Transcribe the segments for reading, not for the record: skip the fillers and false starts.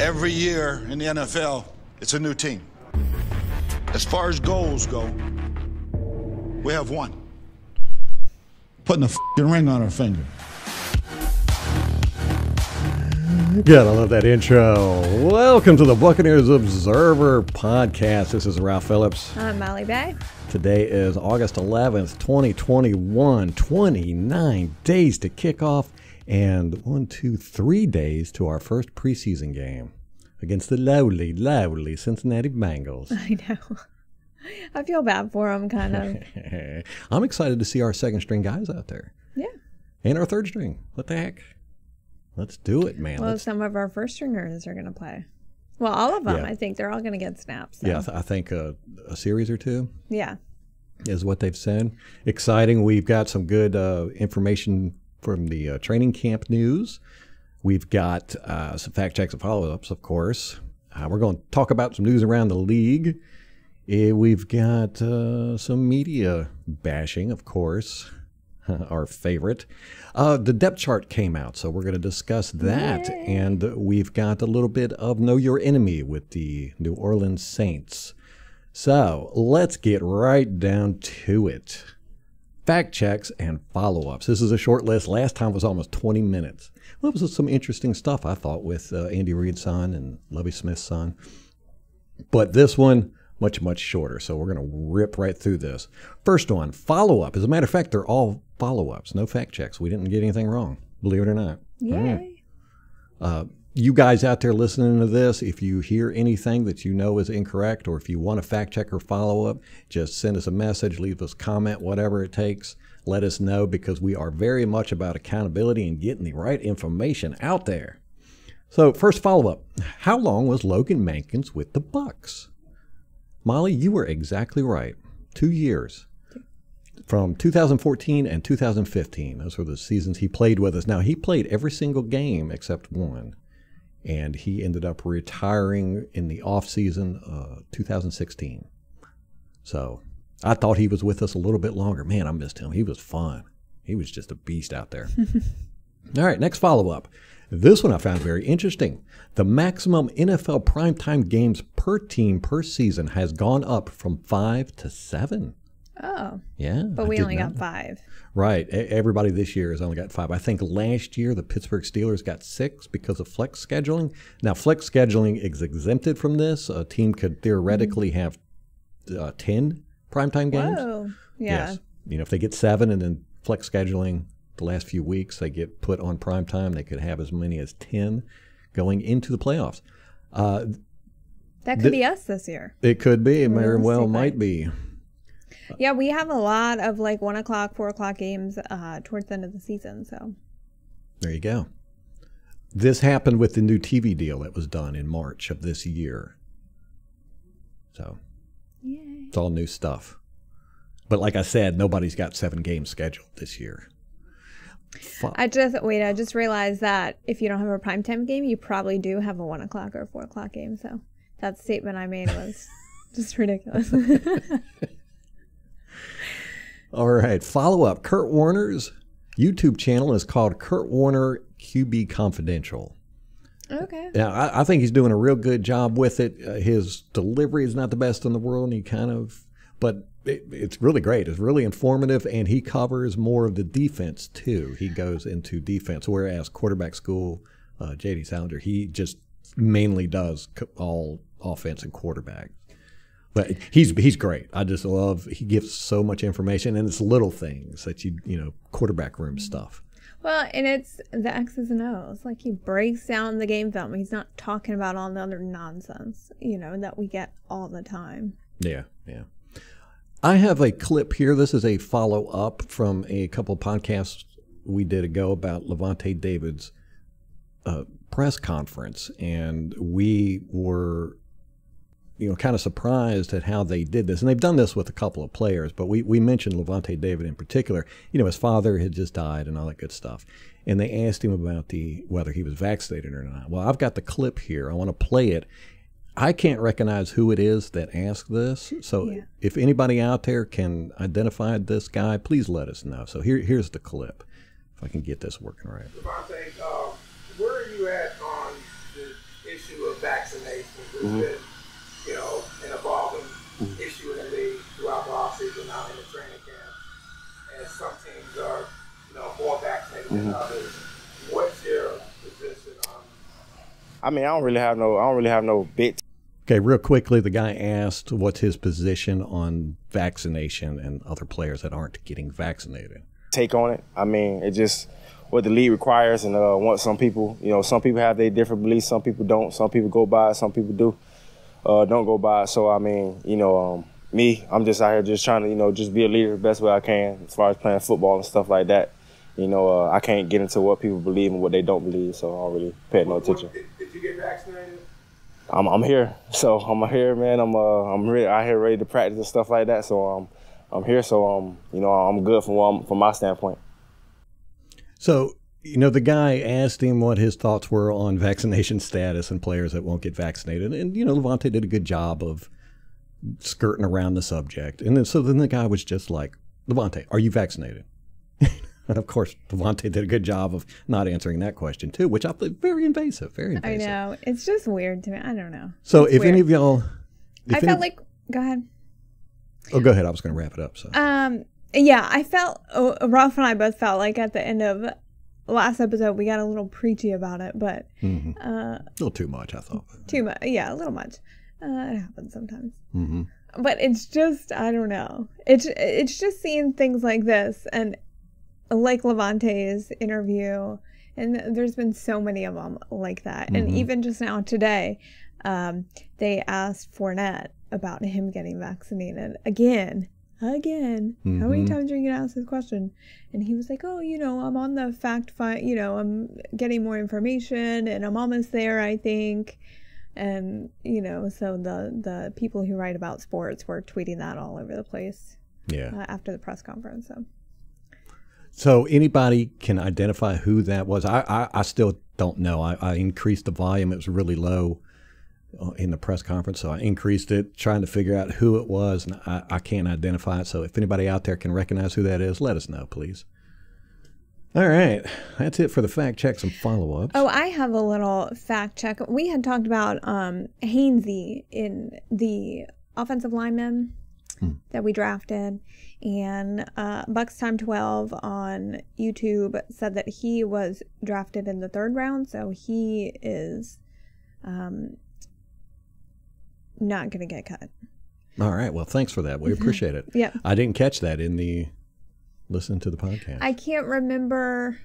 Every year in the NFL, it's a new team. As far as goals go, we have one. Putting a f***ing ring on our finger. Gotta love that intro. Welcome to the Buccaneers Observer Podcast. This is Ralph Phillips. I'm Molly Bay. Today is August 11th, 2021. 29 days to kick off and 3 days to our first preseason game against the lovely Cincinnati Bengals. I know. I feel bad for them, kind of. I'm excited to see our second string guys out there. Yeah. And our third string. What the heck? Let's do it, man. Well, some of our first stringers are going to play. Well, all of them. Yeah. I think they're all going to get snaps. So. Yeah, I think a series or two. Yeah. Is what they've said. Exciting. We've got some good information from the training camp news. We've got some fact checks and follow-ups, of course. We're going to talk about some news around the league. We've got some media bashing, of course, our favorite. The depth chart came out, so we're going to discuss that. Yay. And we've got a little bit of Know Your Enemy with the New Orleans Saints. So let's get right down to it. Fact checks and follow-ups. This is a short list. Last time was almost 20 minutes. Well, it was some interesting stuff, I thought, with Andy Reid's son and Lovie Smith's son. But this one, much shorter. So we're going to rip right through this. First one, follow-up. As a matter of fact, they're all follow-ups. No fact checks. We didn't get anything wrong, believe it or not. Yay. You guys out there listening to this, if you hear anything that you know is incorrect, or if you want a fact check or follow-up, just send us a message, leave us a comment, whatever it takes. Let us know, because we are very much about accountability and getting the right information out there. So first follow-up, how long was Logan Mankins with the Bucs? Molly, you were exactly right. 2 years. From 2014 and 2015. Those were the seasons he played with us. Now, he played every single game except one. And he ended up retiring in the offseason 2016. So I thought he was with us a little bit longer. Man, I missed him. He was fun. He was just a beast out there. All right, next follow-up. This one I found very interesting. The maximum NFL primetime games per team per season has gone up from 5 to 7. Oh. Yeah. But we only got 5. Right. Everybody this year has only got 5. I think last year the Pittsburgh Steelers got 6 because of flex scheduling. Now, flex scheduling is exempted from this. A team could theoretically have 10 primetime games. Whoa. Yeah. Yes. You know, if they get 7 and then flex scheduling the last few weeks, they get put on primetime, they could have as many as 10 going into the playoffs. That could be us this year. It could be. It very well might be. Yeah, we have a lot of like 1 o'clock, 4 o'clock games towards the end of the season. So there you go. This happened with the new TV deal that was done in March of this year. So yay. It's all new stuff. But like I said, nobody's got 7 games scheduled this year. I just realized that if you don't have a primetime game, you probably do have a 1 o'clock or 4 o'clock game. So that statement I made was just ridiculous. All right, follow-up. Kurt Warner's YouTube channel is called Kurt Warner QB Confidential. Okay. Now, I think he's doing a real good job with it. His delivery is not the best in the world, but it's really great. It's really informative, and he covers more of the defense, too. He goes into defense, whereas quarterback school, J.D. Salinger, he just mainly does all offense and quarterback. But he's great. I just love, he gives so much information, and it's little things that quarterback room stuff. Well, and it's the X's and O's. Like, he breaks down the game film. He's not talking about all the other nonsense, that we get all the time. Yeah. I have a clip here. This is a follow-up from a couple podcasts we did ago about Levante David's press conference, and we were kind of surprised at how they did this. And they've done this with a couple of players, but we mentioned Levante David in particular. His father had just died and all that good stuff. And they asked him about whether he was vaccinated or not. Well, I've got the clip here. I want to play it. I can't recognize who it is that asked this. So if anybody out there can identify this guy, please let us know. So here's the clip, if I can get this working right. Levante, where are you at on the issue I mean, I don't really have no bit. Okay, real quickly, the guy asked what's his position on vaccination and other players that aren't getting vaccinated. Take on it. I mean, it just what the league requires, and what some people, some people have their different beliefs, some people don't. Some people go by it, some people do, don't go by it. So I mean, me, I'm just out here just trying to, just be a leader the best way I can as far as playing football and stuff like that. I can't get into what people believe and what they don't believe, so I don't really pay no attention. Did you get vaccinated? I'm here, so I'm here, man. I'm really out here ready to practice and stuff like that. So I'm here, so I'm good from my standpoint. So the guy asked him what his thoughts were on vaccination status and players that won't get vaccinated, and Levante did a good job of skirting around the subject, and then the guy was just like, Levante, are you vaccinated? And of course, Levante did a good job of not answering that question too, which I thought very invasive, very invasive. I know. It's just weird to me. I don't know. So it's if weird. any of y'all... felt like... Go ahead. Oh, go ahead. I was going to wrap it up. So. Yeah, I felt... Ralph and I both felt like at the end of last episode, we got a little preachy about it, but... a little too much, I thought. Too much. Yeah, a little much. It happens sometimes. Mm-hmm. But it's just... I don't know. It's just seeing things like this, and... like Levante's interview, and there's been so many of them like that. Mm-hmm. And even just now today, they asked Fournette about him getting vaccinated again. Mm-hmm. How many times are you gonna ask this question? And he was like, oh, I'm on the fact find, I'm getting more information, and I'm almost there, I think. And so the people who write about sports were tweeting that all over the place. Yeah. After the press conference. So anybody can identify who that was. I still don't know. I increased the volume. It was really low in the press conference, so I increased it, trying to figure out who it was, and I can't identify it. So if anybody out there can recognize who that is, let us know, please. All right. That's it for the fact checks and follow-ups. Oh, I have a little fact check. We had talked about Hainsey in the offensive lineman that we drafted. And Bucs Time 12 on YouTube said that he was drafted in the 3rd round, so he is not going to get cut. All right. Well, thanks for that. We appreciate it. Yeah. I didn't catch that in the listening to the podcast. I can't remember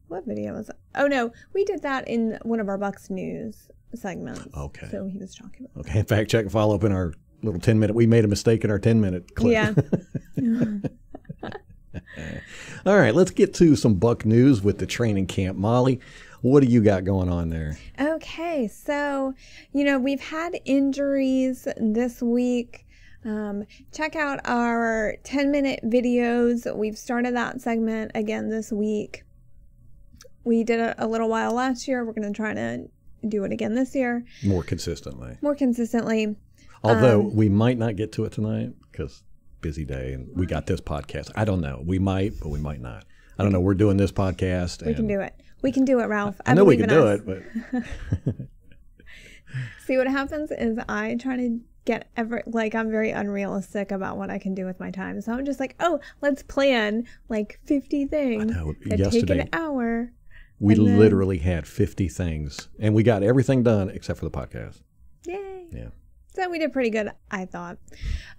what video was it. Oh, no. We did that in one of our Bucs News segments. Okay. So he was talking about Okay. Fact check and follow up in our little 10-minute. We made a mistake in our 10-minute clip. Yeah. All right, let's get to some Buck news with the training camp. Molly, what do you got going on there? Okay, so, we've had injuries this week. Check out our 10-minute videos. We've started that segment again this week. We did it a little while last year. We're going to try to do it again this year. More consistently. Although Although we might not get to it tonight because busy day and we got this podcast. I don't know. We might, but we might not. I don't know. We're doing this podcast. We can do it. We can do it, Ralph. I know we can do it, but see what happens is I try to get I'm very unrealistic about what I can do with my time. So I'm just like, oh, let's plan like 50 things that take an hour. We literally had 50 things and we got everything done except for the podcast. Yay. Yeah. So we did pretty good, I thought.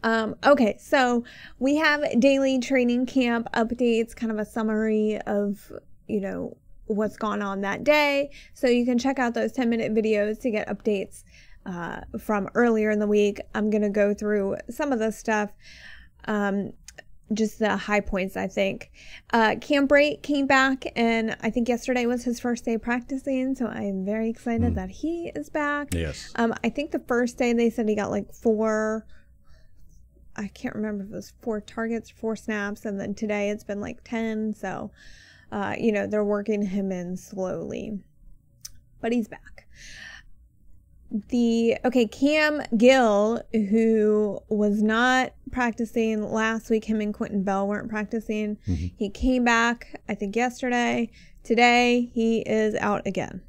Okay, so we have daily training camp updates, kind of a summary of, what's gone on that day. So you can check out those 10-minute videos to get updates from earlier in the week. I'm going to go through some of the stuff, just the high points, I think. Camp Rate came back, and I think yesterday was his first day practicing, so I'm very excited that he is back. Yes. I think the first day they said he got like 4, I can't remember if it was 4 targets, 4 snaps, and then today it's been like 10, so, they're working him in slowly. But he's back. Cam Gill, who was not practicing last week, him and Quentin Bell weren't practicing. Mm-hmm. He came back, I think, yesterday. Today, he is out again.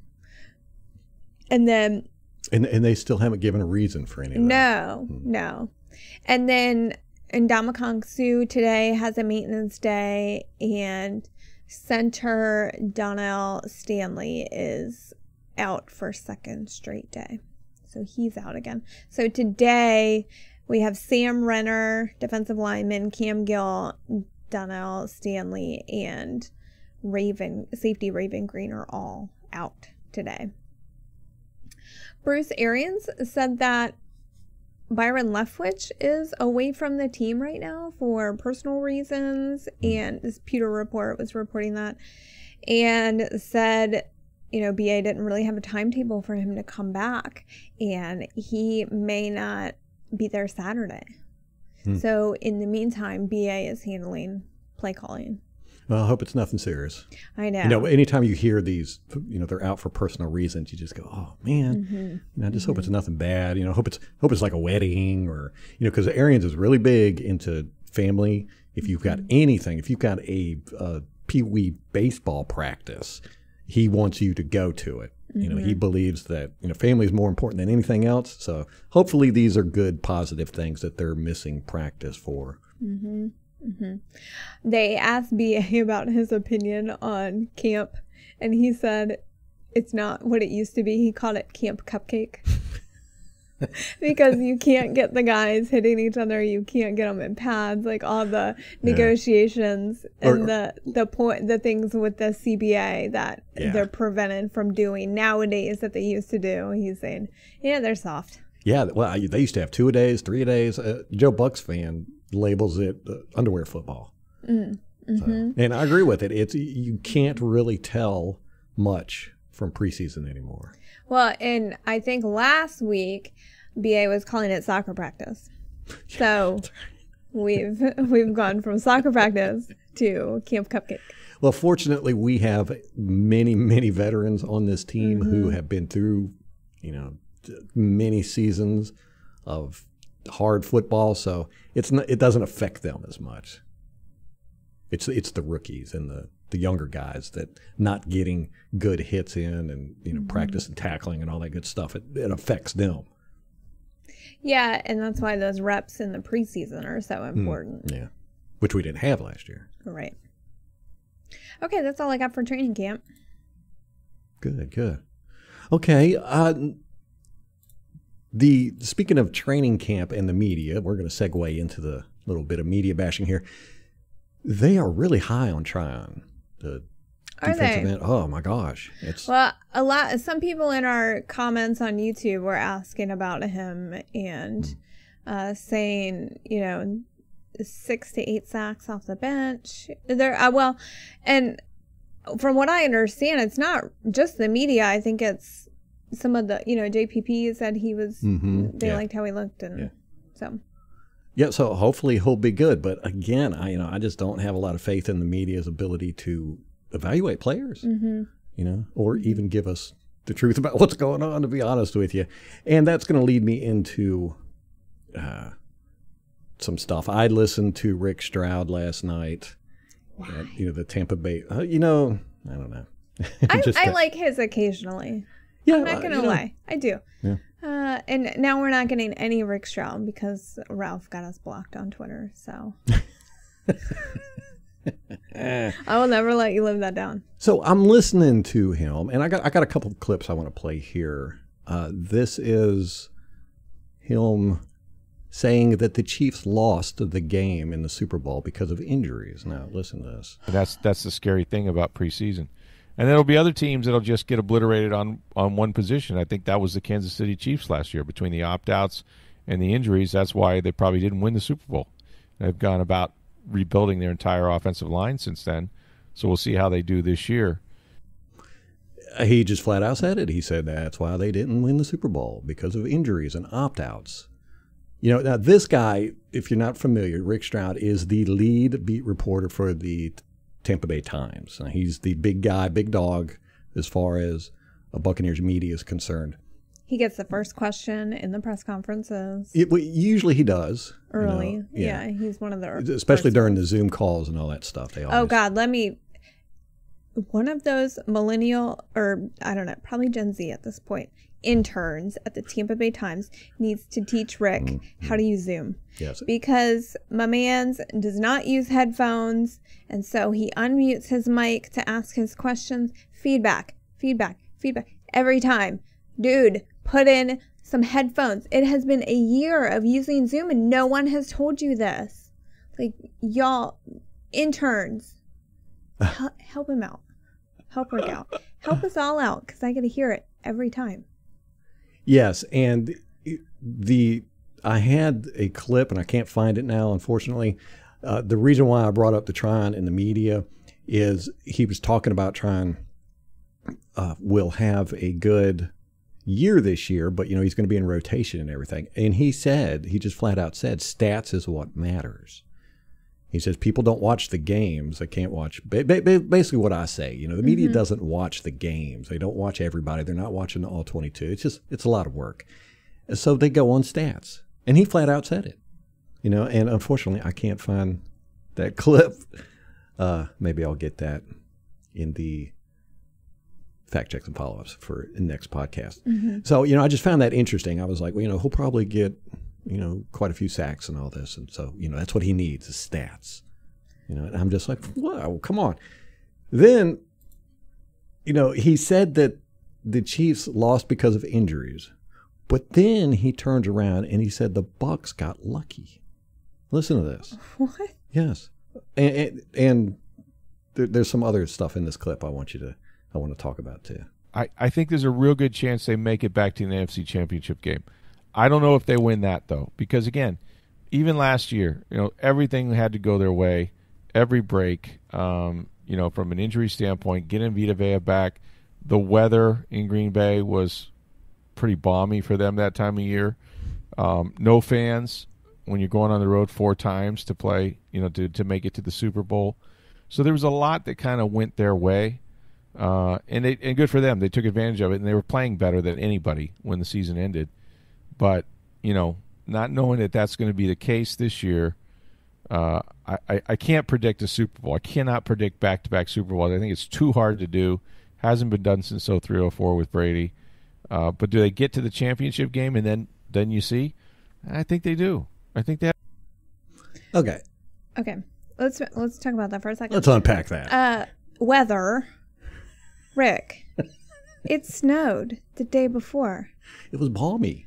And then... And they still haven't given a reason for any of that. No. And then Ndamukong Suh today has a maintenance day, and center Donnell Stanley is out for second straight day. So he's out again. So today we have Sam Renner, defensive lineman, Cam Gill, Donnell Stanley, and safety Raven Green are all out today. Bruce Arians said that Byron Leftwich is away from the team right now for personal reasons, and this Pewter Report was reporting that, and said, you know, BA didn't really have a timetable for him to come back, and he may not be there Saturday. So in the meantime, BA is handling play calling. Well, I hope it's nothing serious. I know. You know, anytime you hear these, you know, they're out for personal reasons, you just go, oh man, I just hope it's nothing bad. You know, hope it's like a wedding, or, you know, because Arians is really big into family. If you've got anything, if you've got a pee-wee baseball practice, he wants you to go to it. You know, he believes that, you know, family is more important than anything else. So hopefully these are good, positive things that they're missing practice for. They asked BA about his opinion on camp, and he said it's not what it used to be. He called it Camp Cupcake. Because you can't get the guys hitting each other, you can't get them in pads, like all the negotiations and the things with the CBA that they're prevented from doing nowadays that they used to do. He's saying, yeah, they're soft. Yeah, well, they used to have 2-a-days, 3-a-days. Joe Bucks fan labels it underwear football. So, and I agree with it. You can't really tell much from preseason anymore. Well, and I think last week BA was calling it soccer practice. So we've gone from soccer practice to Camp Cupcake. Well, fortunately, we have many veterans on this team who have been through, you know, many seasons of hard football, so it doesn't affect them as much. It's the rookies and the younger guys that not getting good hits in and, you know, practice and tackling and all that good stuff. It affects them. Yeah, and that's why those reps in the preseason are so important. Yeah, which we didn't have last year. Right. Okay, that's all I got for training camp. Good. Okay. Speaking of training camp and the media, we're going to segue into the little bit of media bashing here. They are really high on Tryon. The defensive end. Oh my gosh! Some people in our comments on YouTube were asking about him and saying, you know, 6 to 8 sacks off the bench. And from what I understand, it's not just the media. I think it's some of the, you know, JPP said he was. They liked how he looked, and so. Yeah, so hopefully he'll be good. But again, I just don't have a lot of faith in the media's ability to evaluate players, you know, or even give us the truth about what's going on, to be honest with you. And that's going to lead me into some stuff. I listened to Rick Stroud last night at, you know, the Tampa Bay. You know, I don't know. I like his occasionally. Yeah, I'm not going to lie. I do. Yeah. And now we're not getting any Rick Stroud because Ralph got us blocked on Twitter. So I will never let you live that down. So I'm listening to him, and I got a couple of clips I want to play here. This is him saying that the Chiefs lost the game in the Super Bowl because of injuries. Now listen to this. That's the scary thing about preseason. And there'll be other teams that'll just get obliterated on one position. I think that was the Kansas City Chiefs last year. Between the opt-outs and the injuries, that's why they probably didn't win the Super Bowl. They've gone about rebuilding their entire offensive line since then. So we'll see how they do this year. He just flat out said it. He said that's why they didn't win the Super Bowl, because of injuries and opt-outs. You know, now this guy, if you're not familiar, Rick Stroud is the lead beat reporter for the Tampa Bay Times. Now, he's the big guy, big dog, as far as a Buccaneers media is concerned. He gets the first question in the press conferences. Usually he does. Early. You know, yeah, he's one of the especially during the Zoom calls and all that stuff. They always, oh, God, one of those millennial, or I don't know, probably Gen Z at this point, interns at the Tampa Bay Times needs to teach Rick how to use Zoom. Yes. Because my man does not use headphones, and so he unmutes his mic to ask his questions. Feedback. every time. Dude, put in some headphones. It has been a year of using Zoom and no one has told you this. Like, y'all, interns, help him out. Help work out. Help us all out, because I get to hear it every time. Yes, and I had a clip, and I can't find it now, unfortunately. The reason why I brought up the Tryon in the media is he was talking about Tryon will have a good year this year, but, he's going to be in rotation and everything. And he just flat out said, stats is what matters. He says people don't watch the games. They can't watch basically what I say. The media doesn't watch the games. They don't watch everybody. They're not watching all 22. It's a lot of work. So they go on stats. And he flat out said it. And unfortunately I can't find that clip. Maybe I'll get that in the fact checks and follow-ups for the next podcast. So, I just found that interesting. I was like, well, he'll probably get quite a few sacks and all this. And so, that's what he needs is stats. And I'm just like, wow, come on. Then, he said that the Chiefs lost because of injuries. But then he turns around and he said the Bucs got lucky. Listen to this. What? Yes. And there's some other stuff in this clip I want to talk about too. I think there's a real good chance they make it back to the NFC Championship game. I don't know if they win that, though, because, again, even last year, everything had to go their way, every break, from an injury standpoint, getting Vita Vea back. The weather in Green Bay was pretty balmy for them that time of year. No fans when you're going on the road 4 times to play, to make it to the Super Bowl. So there was a lot that kind of went their way, and good for them. They took advantage of it, and they were playing better than anybody when the season ended. But, not knowing that that's going to be the case this year, I can't predict a Super Bowl. I cannot predict back-to-back Super Bowls. I think it's too hard to do. Hasn't been done since 03-04 with Brady. But do they get to the championship game and then you see? I think they do. I think they have. Okay. Let's talk about that for a second. Let's unpack that. Weather. Rick, it snowed the day before. It was balmy.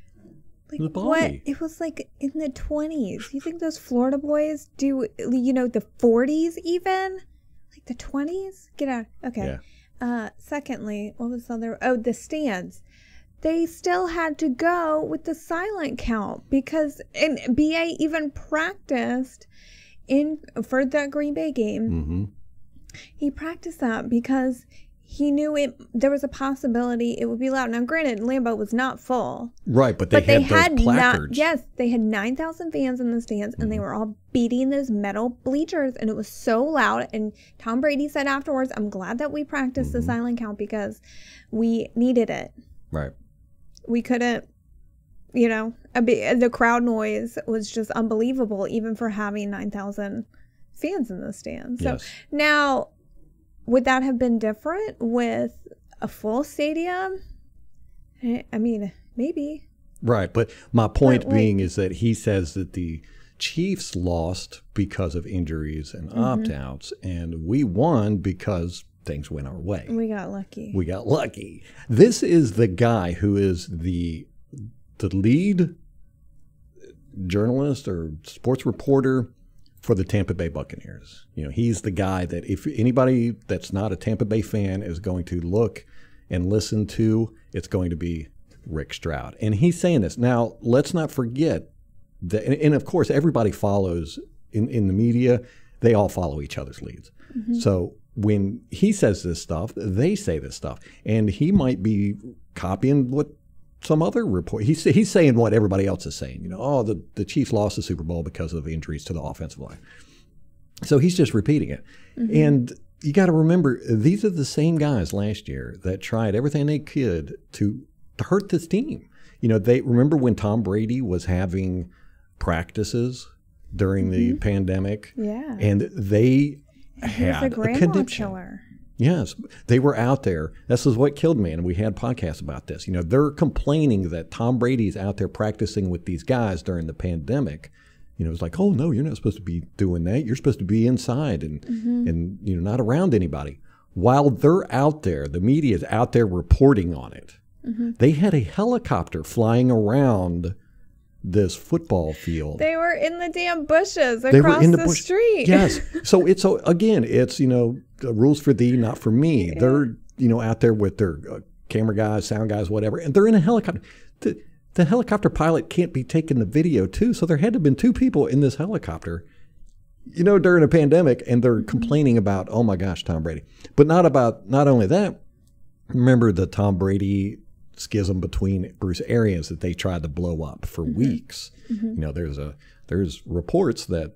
Like, what? It was like in the 20s. You think those Florida boys do, the 40s even? Like the 20s? Get out. Okay. Yeah. Secondly, what was the other? Oh, the stands. They still had to go with the silent count because BA even practiced for that Green Bay game. He practiced that because he knew there was a possibility it would be loud. Now, granted, Lambeau was not full. Right, but they had those placards. They had 9,000 fans in the stands, and they were all beating those metal bleachers, and it was so loud. And Tom Brady said afterwards, I'm glad that we practiced the silent count because we needed it. Right. We couldn't, the crowd noise was just unbelievable, even for having 9,000 fans in the stands. So now, would that have been different with a full stadium? I mean, maybe. Right, but my point being is that he says that the Chiefs lost because of injuries and opt-outs, and we won because things went our way. We got lucky. This is the guy who is the lead journalist or sports reporter for the Tampa Bay Buccaneers. He's the guy that if anybody that's not a Tampa Bay fan is going to look and listen to, it's going to be Rick Stroud. And he's saying this. Now, let's not forget that, and of course, everybody follows in the media, they all follow each other's leads. So when he says this stuff, they say this stuff. And he might be copying what some other report. He's saying what everybody else is saying. The Chiefs lost the Super Bowl because of injuries to the offensive line. So he's just repeating it. And you got to remember, these are the same guys last year that tried everything they could to hurt this team. They remember when Tom Brady was having practices during the pandemic. Yeah. And they had a conniption. Killer. Yes, they were out there. This is what killed me, and we had podcasts about this. They're complaining that Tom Brady's out there practicing with these guys during the pandemic. It's like, oh, no, you're not supposed to be doing that. You're supposed to be inside and not around anybody. While they're out there, the media is out there reporting on it. They had a helicopter flying around this football field. They were in the damn bushes across the street. Yes. So again, it's, rules for thee, not for me. Yeah. They're, out there with their camera guys, sound guys, whatever, and they're in a helicopter. The helicopter pilot can't be taking the video too, so there had to have been 2 people in this helicopter, during a pandemic, and they're complaining about, oh my gosh, Tom Brady. But not only that, remember the Tom Brady schism between Bruce Arians that they tried to blow up for weeks. There's reports that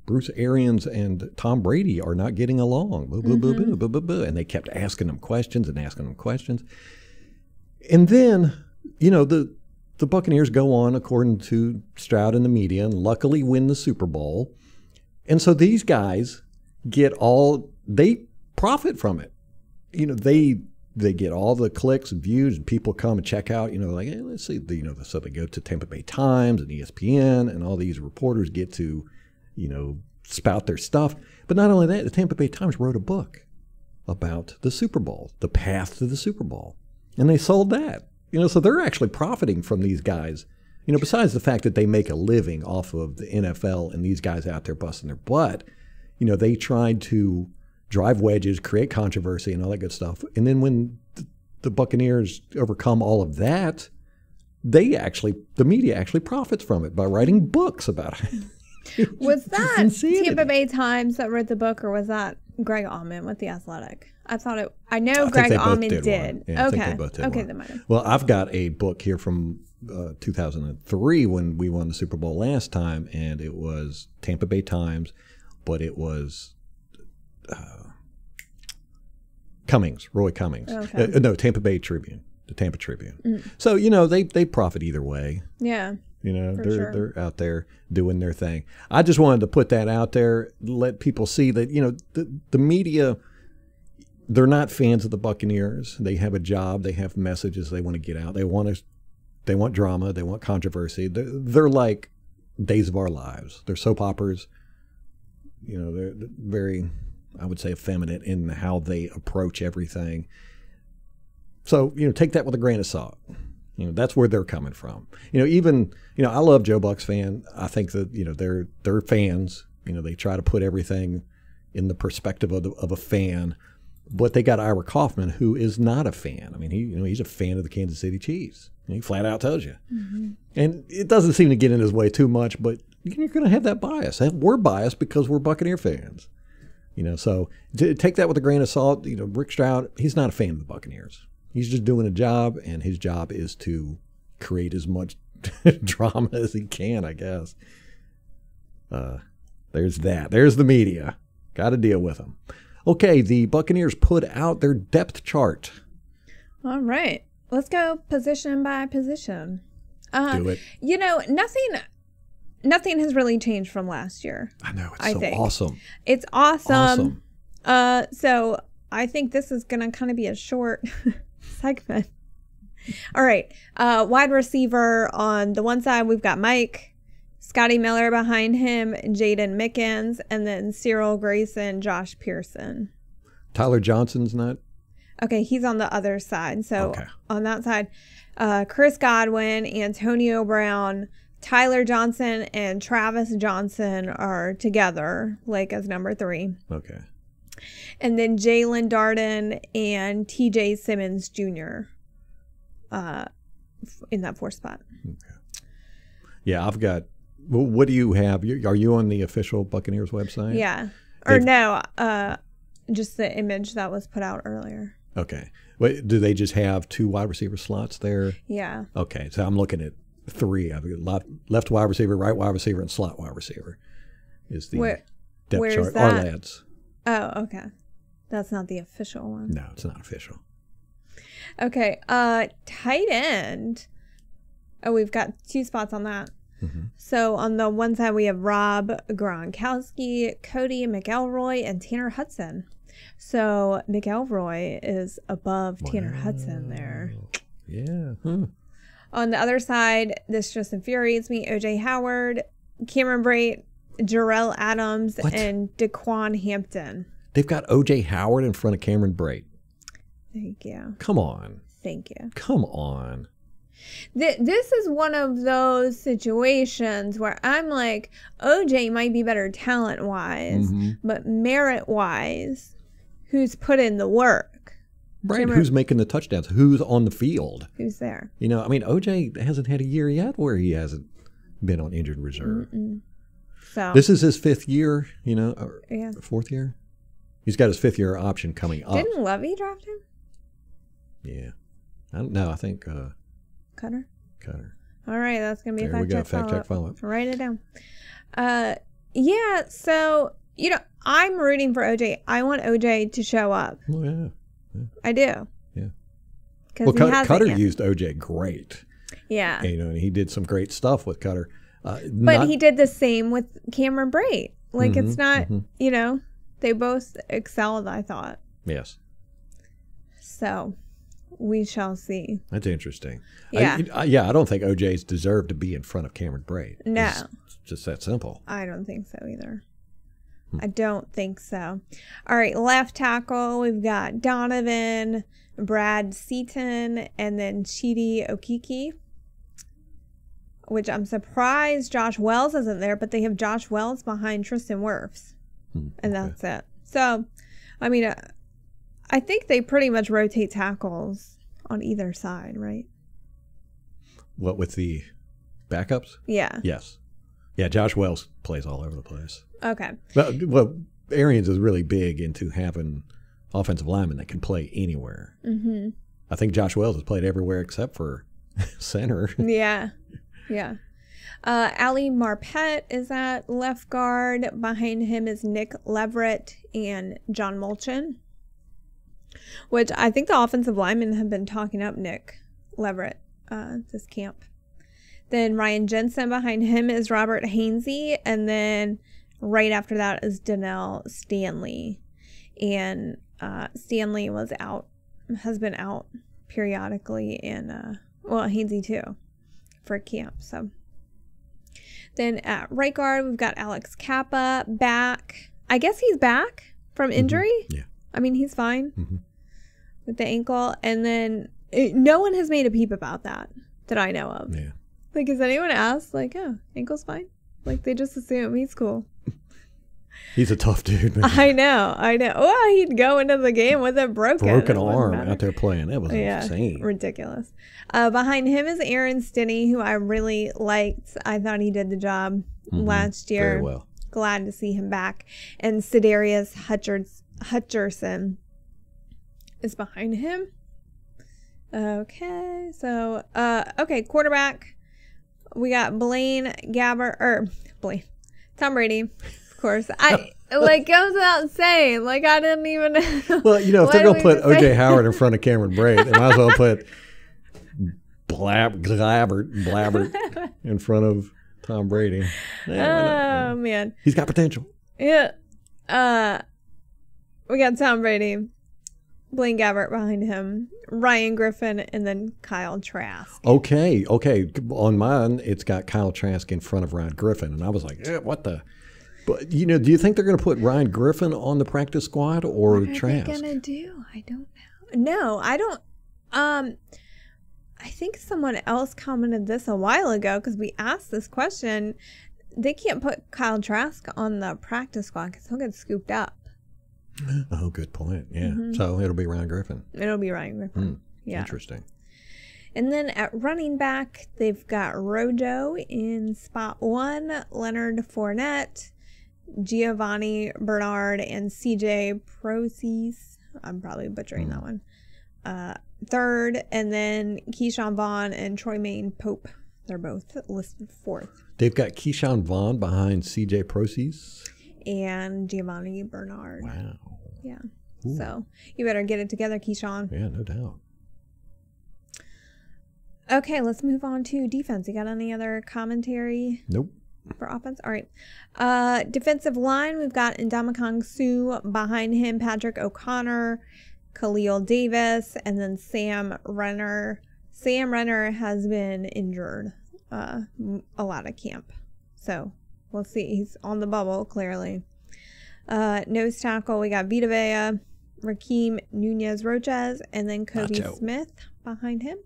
Bruce Arians and Tom Brady are not getting along, and they kept asking them questions, and then the Buccaneers go on, according to Stroud and the media, and luckily win the Super Bowl, and so these guys they profit from it. They get all the clicks and views, and people come and check out, like, hey, let's see, so they go to Tampa Bay Times and ESPN, and all these reporters get to, spout their stuff. But not only that, the Tampa Bay Times wrote a book about the Super Bowl, the path to the Super Bowl, and they sold that. So they're actually profiting from these guys, besides the fact that they make a living off of the NFL and these guys out there busting their butt. They tried to drive wedges, create controversy, and all that good stuff. And then when the Buccaneers overcome all of that, the media actually profits from it by writing books about it. Was that Tampa Bay Times that wrote the book, or was that Greg Allman with The Athletic? I know Greg Allman did. Yeah, okay. I think they both did okay, one. they might have. Well, I've got a book here from 2003 when we won the Super Bowl last time, and it was Tampa Bay Times, but it was Roy Cummings. Okay. No, Tampa Bay Tribune, the Tampa Tribune. So, they profit either way. Yeah. They're out there doing their thing. I just wanted to put that out there, let people see that, the media, they're not fans of the Buccaneers. They have a job. They have messages they want to get out. They want drama. They want controversy. They're like Days of Our Lives. They're soap operas. They're very, I would say, effeminate in how they approach everything. So, take that with a grain of salt. That's where they're coming from. I love Joe Buck's fan. I think that, they're fans. They try to put everything in the perspective of a fan. But they got Ira Kaufman, who is not a fan. I mean, he's a fan of the Kansas City Chiefs. He flat out tells you. And it doesn't seem to get in his way too much, but you're going to have that bias. We're biased because we're Buccaneer fans. So take that with a grain of salt. Rick Stroud, he's not a fan of the Buccaneers. He's just doing a job, and his job is to create as much drama as he can, I guess. There's that. There's the media. Got to deal with them. Okay, the Buccaneers put out their depth chart. All right. Let's go position by position. Do it. Nothing has really changed from last year. I know. It's so awesome. It's awesome. So I think this is going to kind of be a short segment. All right. Wide receiver on the one side, we've got Mike. Scotty Miller behind him, Jaden Mickens, and then Cyril Grayson, Josh Pearson. Tyler Johnson's not? Okay, he's on the other side. So on that side, Chris Godwin, Antonio Brown, Tyler Johnson, and Travis Johnson are together, as number 3. Okay. And then Jalen Darden and TJ Simmons Jr. In that 4th spot. Okay. Yeah, I've got... Well, what do you have? Are you on the official Buccaneers website? Yeah. Or no, just the image that was put out earlier. Okay. Wait, do they just have 2 wide receiver slots there? Yeah. Okay, so I'm looking at 3. I've got left wide receiver, right wide receiver, and slot wide receiver is the depth chart. Our lads. Oh, okay. That's not the official one. No, it's not official. Okay. Tight end. Oh, we've got 2 spots on that. So on the one side, we have Rob Gronkowski, Codey McElroy, and Tanner Hudson. So McElroy is above Tanner Hudson there. Yeah. On the other side, this just infuriates me. O.J. Howard, Cameron Brate, Jarrell Adams, and Daquan Hampton. They've got O.J. Howard in front of Cameron Brate. Thank you. Come on. Thank you. Come on. This is one of those situations where I'm like, OJ might be better talent-wise, but merit-wise, who's put in the work? Right, who's making the touchdowns? Who's on the field? Who's there? You know, I mean, OJ hasn't had a year yet where he hasn't been on injured reserve. So this is his 5th year, you know, or yeah. 4th year? He's got his 5th year option coming up. Didn't Lovey draft him? Yeah. I don't know. I think Cutter. All right, that's going to be a fact check follow-up. Write it down. Yeah, so, you know, I'm rooting for OJ. I want OJ to show up. Oh, yeah. I do. Yeah. Well, Cutter used OJ great. Yeah. And, you know, and he did some great stuff with Cutter. But he did the same with Cameron Brate. Like, it's not, you know, they both excelled, I thought. Yes. So, we shall see. That's interesting. Yeah. I don't think OJ's deserved to be in front of Cameron Brate. No. It's just that simple. I don't think so either. I don't think so. All right, left tackle, we've got Donovan, Brad Seaton, and then Chidi Okeke, which I'm surprised Josh Wells isn't there, but they have Josh Wells behind Tristan Wirfs, and that's it. So, I mean, I think they pretty much rotate tackles on either side, right? What, with the backups? Yeah. Yes. Yeah, Josh Wells plays all over the place. Okay. Well, Arians is really big into having offensive linemen that can play anywhere. I think Josh Wells has played everywhere except for center. Yeah. Yeah. Ali Marpet is at left guard. Behind him is Nick Leverett and John Mulchin, which I think the offensive linemen have been talking up Nick Leverett this camp. Then Ryan Jensen, behind him is Robert Hainsey, and then right after that is Donnell Stanley. And Stanley has been out periodically, and Hainsey too, for camp. So then at right guard, we've got Alex Kappa back. I guess he's back from injury. Yeah. I mean, he's fine with the ankle. And then no one has made a peep about that I know of. Yeah. Like, has anyone asked, like, oh, ankle's fine? Like, they just assume he's cool. He's a tough dude, man. I know. Well, he'd go into the game with a broken arm out there playing. That was insane. Ridiculous. Behind him is Aaron Stinney, who I really liked. I thought he did the job last year. Very well. Glad to see him back. And Sedarius Hutcherson is behind him. Okay, so, quarterback. We got Tom Brady, of course. Goes without saying. Like, I didn't even know. Well, you know, if they're going to put O.J. Howard in front of Cameron Brate, they might as well put Blabbert in front of Tom Brady. Yeah, man. He's got potential. Yeah. We got Tom Brady, Blaine Gabbert behind him, Ryan Griffin, and then Kyle Trask. Okay. On mine, it's got Kyle Trask in front of Ryan Griffin, and I was like, what the? But, you know, do you think they're going to put Ryan Griffin on the practice squad or Trask? What are they going to do? I don't know. No, I don't. I think someone else commented this a while ago because we asked this question. They can't put Kyle Trask on the practice squad because he'll get scooped up. Oh, good point. Yeah. So it'll be Ryan Griffin. It'll be Ryan Griffin. Yeah. Interesting. And then at running back, they've got Rojo in spot 1, Leonard Fournette, Giovanni Bernard, and CJ Proces. I'm probably butchering that one. Third, and then Keyshawn Vaughn and Troy Pope. They're both listed 4th. They've got Keyshawn Vaughn behind CJ Proces. And Giovanni Bernard. Wow. Yeah. Ooh. So you better get it together, Keyshawn. Yeah, no doubt. Okay, let's move on to defense. You got any other commentary? Nope. For offense? All right. Defensive line, we've got Ndamukong Suh. Behind him, Patrick O'Connor, Khalil Davis, and then Sam Renner. Sam Renner has been injured a lot of camp. So we'll see. He's on the bubble, clearly. Nose tackle, we got Vita Vea, Rakeem Nunez-Roches, and then Cody Smith behind him.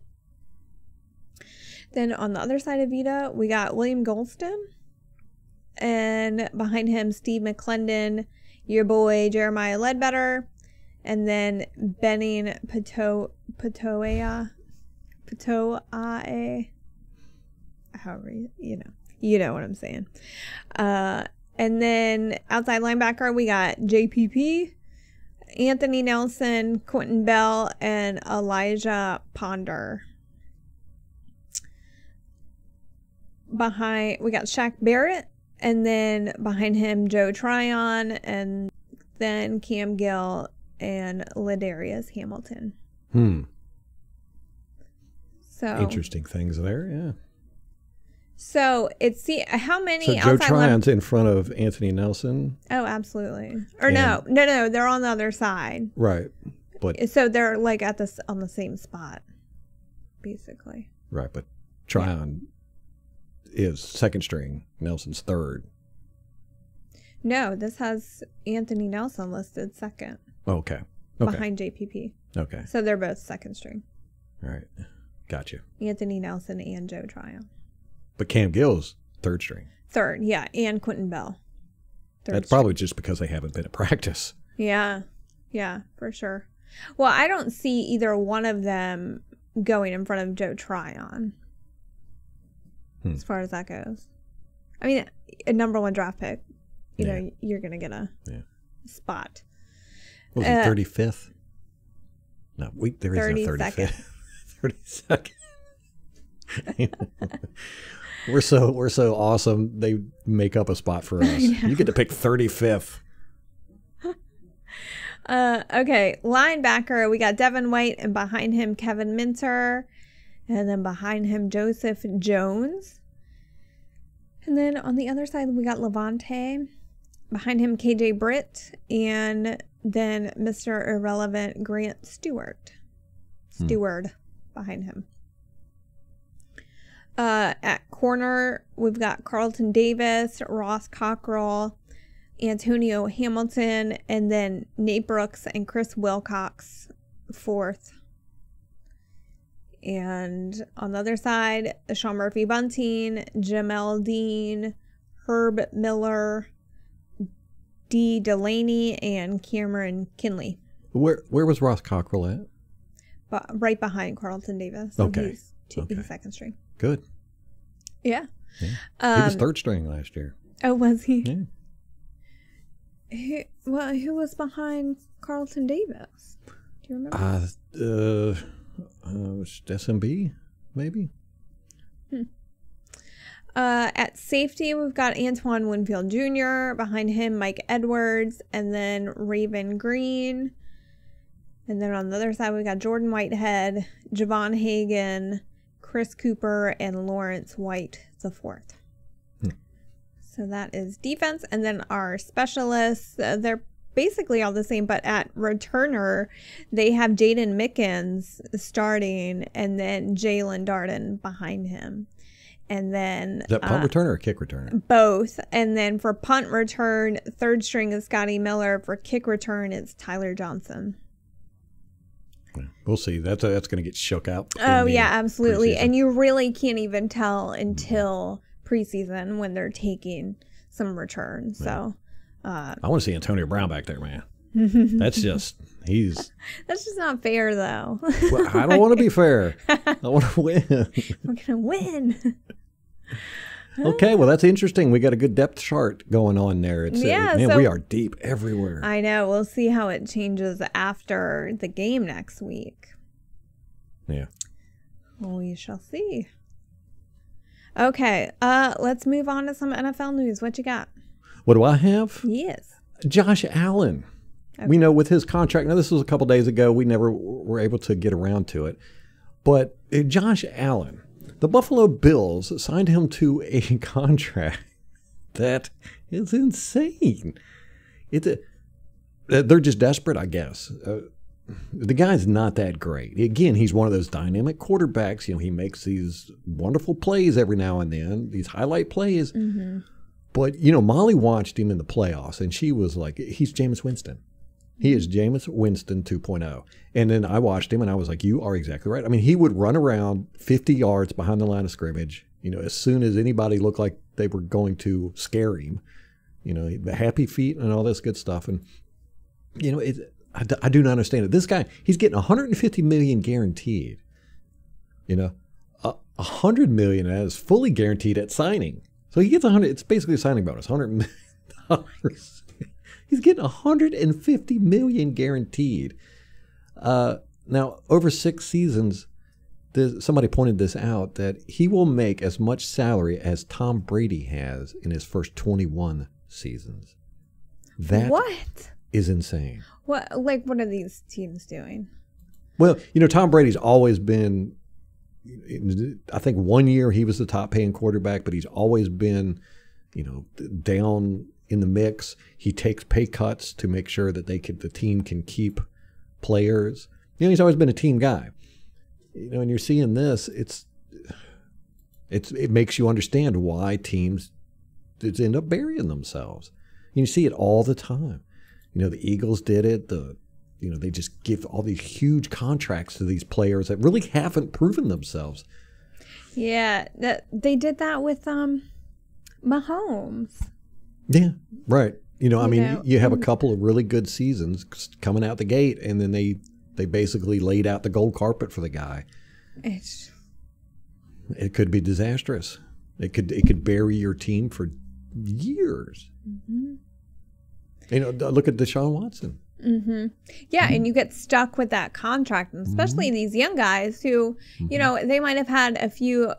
Then on the other side of Vita, we got William Golston. And behind him, Steve McClendon, your boy Jeremiah Ledbetter. And then Benning Patoae. However, you know what I'm saying. And then outside linebacker, we got JPP, Anthony Nelson, Quentin Bell, and Elijah Ponder. Behind, we got Shaq Barrett, and then behind him, Joe Tryon, and then Cam Gill and Ladarius Hamilton. So interesting things there, yeah. So it's how many? So Joe Tryon's in front of Anthony Nelson. Oh, absolutely. Or no, they're on the other side. Right, but so they're like on the same spot, basically. Right, but Tryon is second string. Nelson's third. No, this has Anthony Nelson listed second. Okay. Behind JPP. Okay. So they're both second string. All right. Gotcha. Anthony Nelson and Joe Tryon. But Cam Gill's third string. Third, yeah. And Quentin Bell. That's probably just because they haven't been at practice. Yeah. Yeah, for sure. Well, I don't see either one of them going in front of Joe Tryon. As far as that goes. I mean, a number one draft pick. You know, you're going to get a spot. Was he 35th? No, there is no 35th. 32nd. We're so awesome. They make up a spot for us. You get to pick 35th. Okay, linebacker. We got Devin White, and behind him Kevin Minter, and then behind him Joseph Jones. And then on the other side we got Levante. Behind him KJ Britt, and then Mr. Irrelevant Grant Stewart. Behind him. At corner, we've got Carlton Davis, Ross Cockrell, Antonio Hamilton, and then Nate Brooks and Chris Wilcox, fourth. And on the other side, Sean Murphy Bunting, Jamel Dean, Herb Miller, D. Delaney, and Cameron Kinley. Where was Ross Cockrell at? Right behind Carlton Davis. So okay. He's second string. Good. Yeah. He was third string last year. Oh, was he? Yeah. Who was behind Carlton Davis? Do you remember? SMB, maybe? At safety, we've got Antoine Winfield Jr., behind him Mike Edwards, and then Raven Green. And then on the other side, we got Jordan Whitehead, Javon Hagan, Chris Cooper, and Lawrence White, the fourth. So that is defense. And then our specialists, they're basically all the same, but at returner, they have Jaden Mickens starting, and then Jalen Darden behind him. And then... Is that punt returner or kick returner? Both. And then for punt return, third string is Scotty Miller. For kick return, it's Tyler Johnson. We'll see. That's going to get shook out. Oh, yeah, absolutely. Preseason. And you really can't even tell until preseason when they're taking some returns. So... I want to see Antonio Brown back there, man. That's just not fair, though. Well, I don't want to be fair. I want to win. We're going to win. Okay, well, that's interesting. We got a good depth chart going on there. We are deep everywhere. I know. We'll see how it changes after the game next week. Yeah. We shall see. Okay, let's move on to some NFL news. What you got? What do I have? Yes. Josh Allen. Okay. We know with his contract, now this was a couple days ago, we never were able to get around to it. But Josh Allen, the Buffalo Bills signed him to a contract that is insane. They're just desperate, I guess. The guy's not that great. Again, he's one of those dynamic quarterbacks. He makes these wonderful plays every now and then, these highlight plays. Mm-hmm. But, Molly watched him in the playoffs, and she was like, he's Jameis Winston. He is Jameis Winston 2.0. And then I watched him, and I was like, you are exactly right. I mean, he would run around 50 yards behind the line of scrimmage, as soon as anybody looked like they were going to scare him, the happy feet and all this good stuff. And, I do not understand it. This guy, he's getting $150 million guaranteed. $100 million is fully guaranteed at signing. So he gets it's basically a signing bonus, $100 million. He's getting $150 million guaranteed. Now, over 6 seasons, somebody pointed this out, that he will make as much salary as Tom Brady has in his first 21 seasons. That is insane. What are these teams doing? Well, Tom Brady's always been, I think 1 year he was the top paying quarterback, but he's always been, down in the mix. He takes pay cuts to make sure that the team can keep players. He's always been a team guy. And you're seeing this, it makes you understand why teams end up burying themselves. You see it all the time. The Eagles did it. They just give all these huge contracts to these players that really haven't proven themselves. Yeah, they did that with Mahomes. Yeah, right. You have a couple of really good seasons coming out the gate, and then they basically laid out the gold carpet for the guy. It could be disastrous. It could bury your team for years. Mm-hmm. Look at Deshaun Watson. Mm-hmm. Yeah, and you get stuck with that contract, and especially these young guys who, they might have had a few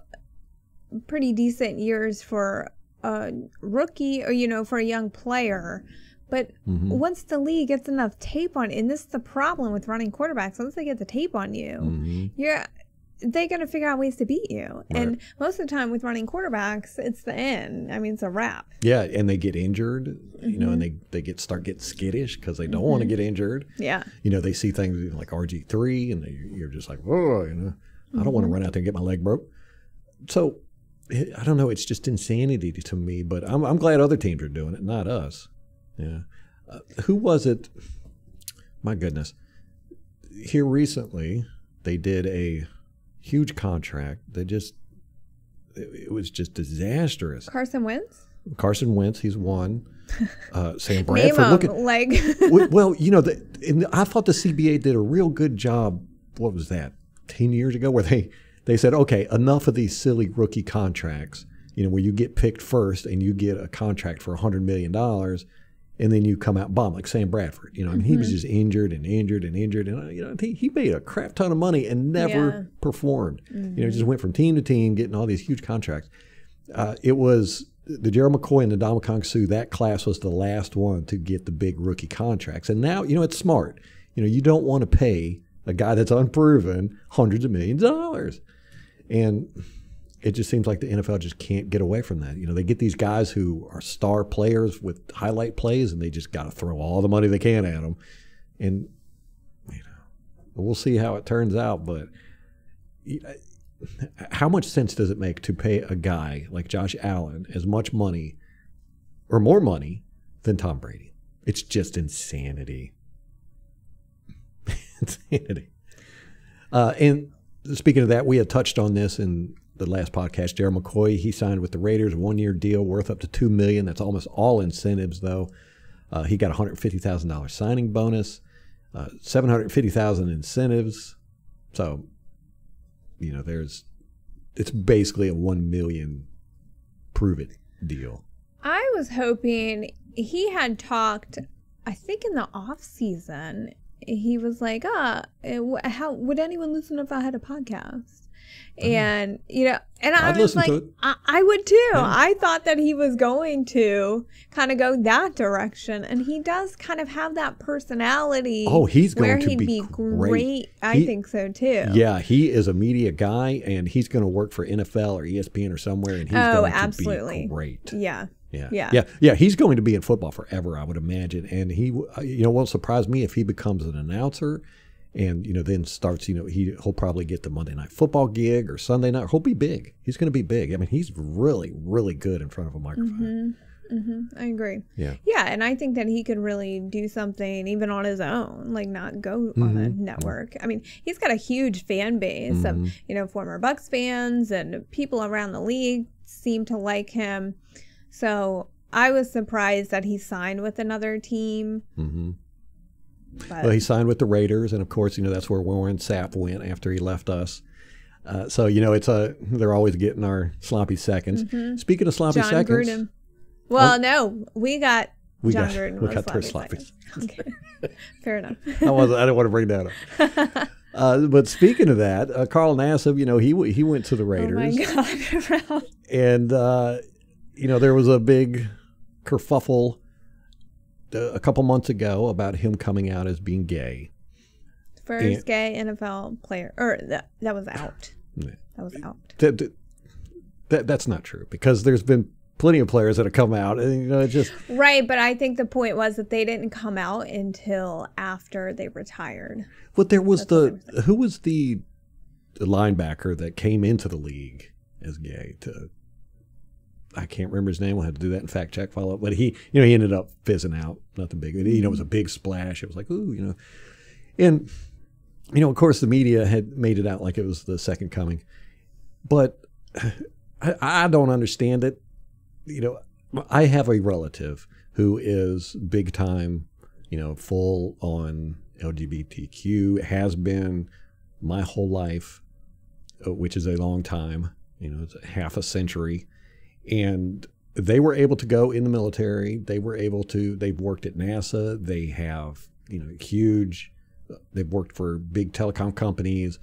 pretty decent years for a rookie or, for a young player. But once the league gets enough tape on, and this is the problem with running quarterbacks, once they get the tape on you, they're going to figure out ways to beat you. Right. And most of the time with running quarterbacks, it's the end. I mean, it's a wrap. Yeah, and they get injured, and they start getting skittish because they don't want to get injured. Yeah. They see things like RG3, and you're just like, whoa, I don't want to run out there and get my leg broke. So, I don't know. It's just insanity to me, but I'm glad other teams are doing it, not us. Yeah. Who was it? My goodness. Here recently, they did a huge contract. It was just disastrous. Carson Wentz, he's one. Sam Bradford. Well, I thought the CBA did a real good job. What was that? 10 years ago, where they said, okay, enough of these silly rookie contracts. Where you get picked first and you get a contract for $100 million. And then you come out bomb like Sam Bradford. He was just injured. And he made a crap ton of money and never performed. Just went from team to team, getting all these huge contracts. It was the Gerald McCoy and the Ndamukong Suh. That class was the last one to get the big rookie contracts. And now, it's smart. You don't want to pay a guy that's unproven hundreds of millions of dollars. And it just seems like the NFL just can't get away from that. They get these guys who are star players with highlight plays, and they just got to throw all the money they can at them. And, we'll see how it turns out. But how much sense does it make to pay a guy like Josh Allen as much money or more money than Tom Brady? It's just insanity. Insanity. And speaking of that, we had touched on this in the last podcast. Gerald McCoy, he signed with the Raiders, 1-year deal worth up to $2 million. That's almost all incentives, though. He got a $150,000 signing bonus, $750,000 incentives. So, it's basically a $1 million prove it deal. I was hoping he had talked, I think in the off season, he was like, how would anyone listen if I had a podcast? And, and I was like, I would too. Yeah. I thought that he was going to kind of go that direction. And he does kind of have that personality. Oh, he's going where to he'd be great. I think so too. Yeah, he is a media guy, and he's going to work for NFL or ESPN or somewhere, and he's going to be great. Yeah. Yeah. He's going to be in football forever, I would imagine. And he, won't surprise me if he becomes an announcer. And, then starts, he'll probably get the Monday Night Football gig or Sunday night. He'll be big. He's going to be big. I mean, he's really, really good in front of a microphone. I agree. Yeah. Yeah, and I think that he could really do something even on his own, like not go on a network. I mean, he's got a huge fan base of, you know, former Bucs fans, and people around the league seem to like him. So I was surprised that he signed with another team. Well, he signed with the Raiders, and of course, you know, that's where Warren Sapp went after he left us. So, you know, they're always getting our sloppy seconds. Speaking of sloppy John seconds. Gruden. Well, no, we got John Gruden. We got their sloppy sloppy seconds. Okay. Fair enough. I didn't want to bring that up. But speaking of that, Carl Nassib, you know, he went to the Raiders. Oh my God. And, you know, there was a big kerfuffle a couple months ago about him coming out as being gay. First gay NFL player. Or that was out. Yeah. That was out. That's not true, because there's been plenty of players that have come out, and, you know, it just... Right, but I think the point was that they didn't come out until after they retired. But there was who was the linebacker that came into the league as gay? I can't remember his name. We'll have to do that in fact check follow up. But he ended up fizzing out. Nothing big. You know, it was a big splash. It was like, ooh, you know. And, you know, of course, the media had made it out like it was the second coming. But I don't understand it. You know, I have a relative who is big time, you know, full on LGBTQ, has been my whole life, which is a long time, you know, it's half a century. And they were able to go in the military. They've worked at NASA. They have, you know, they've worked for big telecom companies.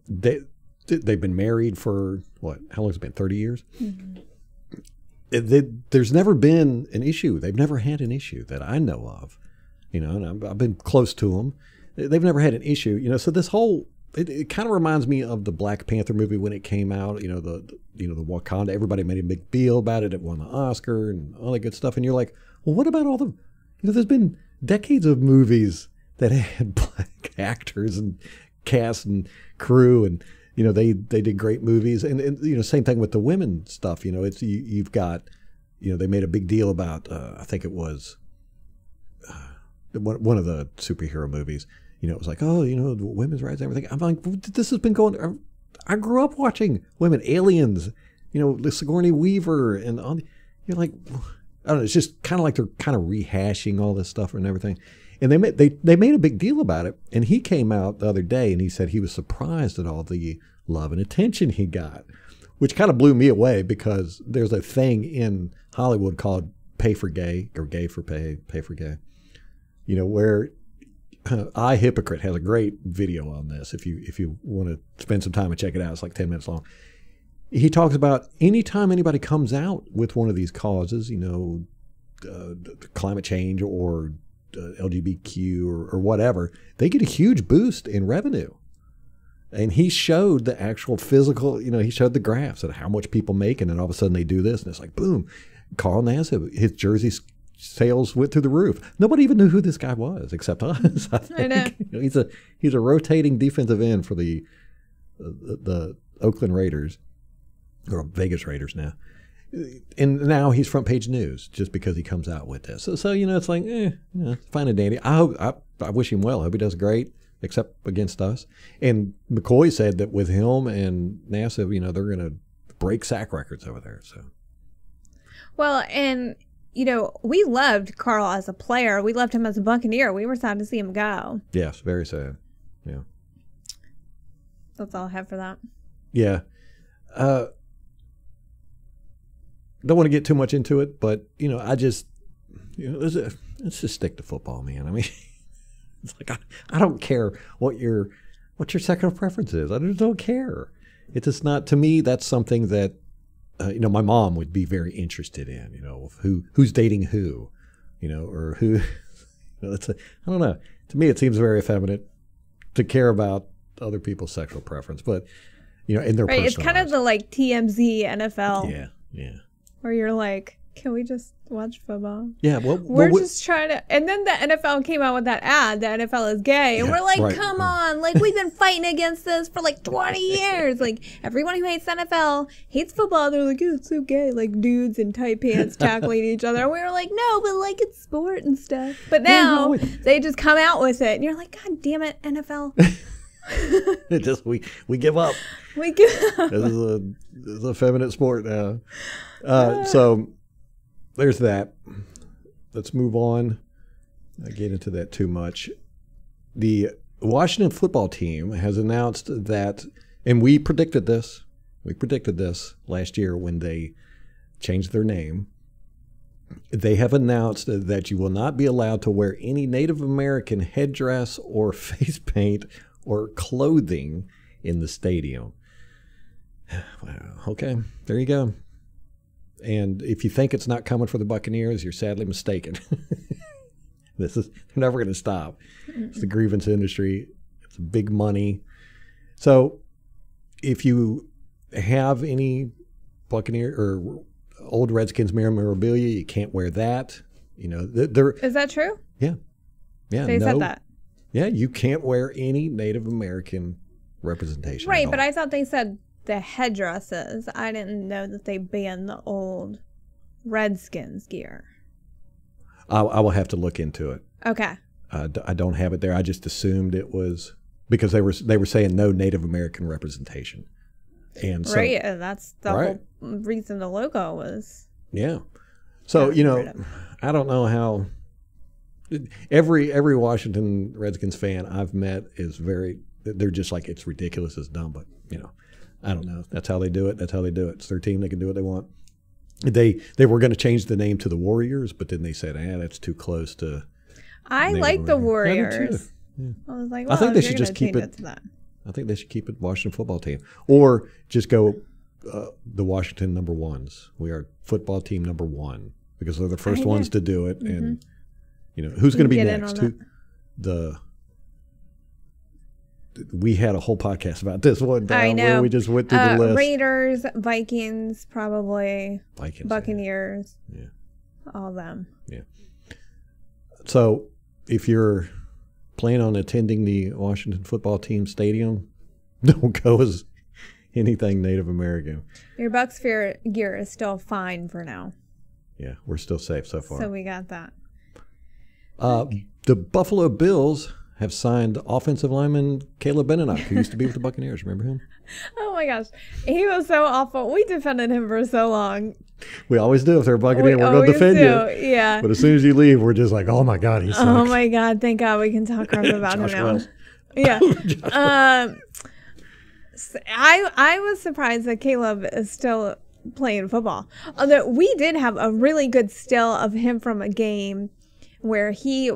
They've been married for what? How long has it been? 30 years? There's never been an issue. They've never had an issue that I know of, you know, and I've been close to them. They've never had an issue, you know, so this whole, it kind of reminds me of the Black Panther movie when it came out, you know, the Wakanda, everybody made a big deal about it. It won the Oscar and all that good stuff. And you're like, well, what about all the, you know, there's been decades of movies that had black actors and cast and crew, and, you know, they did great movies. And, you know, same thing with the women stuff, you know, it's, you've got, you know, they made a big deal about, I think it was one of the superhero movies. You know, it was like, oh, you know, women's rights and everything. I'm like, this has been going. I grew up watching women, Aliens, you know, Sigourney Weaver, and all. You're like, I don't know. It's just kind of like they're kind of rehashing all this stuff and everything. And they made a big deal about it. And he came out the other day and he said he was surprised at all the love and attention he got, which kind of blew me away, because there's a thing in Hollywood called pay for gay, or gay for pay for gay. You know, where I Hypocrite has a great video on this. If you want to spend some time and check it out, it's like 10 minutes long. He talks about anytime anybody comes out with one of these causes, you know, climate change or LGBTQ or whatever, they get a huge boost in revenue. And he showed the actual physical, you know, he showed the graphs of how much people make, and then all of a sudden they do this, and it's like, boom, Carl Nassib, his jersey sales went through the roof. Nobody even knew who this guy was except us. I think. I know. You know, he's a rotating defensive end for the Oakland Raiders, or Vegas Raiders now. And now he's front page news just because he comes out with this. So you know, it's like, you know, fine and dandy. I wish him well. I hope he does great, except against us. And McCoy said that with him and Nassib, you know, they're going to break sack records over there. So, well, and you know, we loved Carl as a player. We loved him as a Buccaneer. We were sad to see him go. Yes, very sad. Yeah. That's all I have for that. Yeah. Don't want to get too much into it, but, you know, let's just stick to football, man. I mean, it's like, I don't care what your sexual preference is. I just don't care. It's just not, to me, that's something that, you know, my mom would be very interested in, you know, who's dating who, you know, or who, you know, I don't know. To me, it seems very effeminate to care about other people's sexual preference, but, you know, in their personal It's kind of the like TMZ NFL. Yeah. Where you're like, Can we just watch football? Yeah, we're just trying to. And then the NFL came out with that ad. The NFL is gay, and we're like, come on! Like we've been fighting against this for like 20 years. Like everyone who hates the NFL hates football. They're like, oh, it's so gay, like dudes in tight pants tackling each other. And we were like, no, but like it's sport and stuff. But now they just come out with it, and you're like, God damn it, NFL. It just we give up. We give up. This is a feminine sport now. So. There's that. Let's move on. I get into that too much. The Washington football team has announced that, and we predicted this. We predicted this last year when they changed their name. They have announced that you will not be allowed to wear any Native American headdress or face paint or clothing in the stadium. Wow. Okay, there you go. And if you think it's not coming for the Buccaneers, you're sadly mistaken. They're never going to stop. It's the grievance industry. It's big money. So if you have any Buccaneer or old Redskins memorabilia, you can't wear that. You know, is that true? Yeah. Yeah. They said that. Yeah, you can't wear any Native American representation. Right, but I thought they said the headdresses. I didn't know that they banned the old Redskins gear. I will have to look into it. Okay. I don't have it there. I just assumed it was because they were saying no Native American representation, and so right, and that's the whole reason the logo was. Yeah. So I don't know how. Every Washington Redskins fan I've met is they're just like, it's ridiculous, it's dumb, but I don't know. That's how they do it. It's their team. They can do what they want. They were going to change the name to the Warriors, but then they said, that's too close to. I like the Warriors. Yeah. I was like, I think they should just keep it. I think they should keep it Washington football team, or just go the Washington number ones. We are football team number one because they're the first ones to do it, and who's going to be next? We had a whole podcast about this one time. I know. Where we just went through the list. Raiders, Vikings, probably. Vikings, Buccaneers. Yeah. All of them. Yeah. So if you're planning on attending the Washington football team stadium, don't go as anything Native American. Your Bucs gear is still fine for now. Yeah, we're still safe so far. So we got that. The Buffalo Bills have signed offensive lineman Caleb Benenoch, who used to be with the Buccaneers. Remember him? Oh my gosh. He was so awful. We defended him for so long. We always do. If they're a Buccaneer, we're going to defend you. Yeah. But as soon as you leave, we're just like, oh my God, he sucks. Oh my God. Thank God we can talk crap about him now. Yeah. I was surprised that Caleb is still playing football. Although we did have a really good still of him from a game where he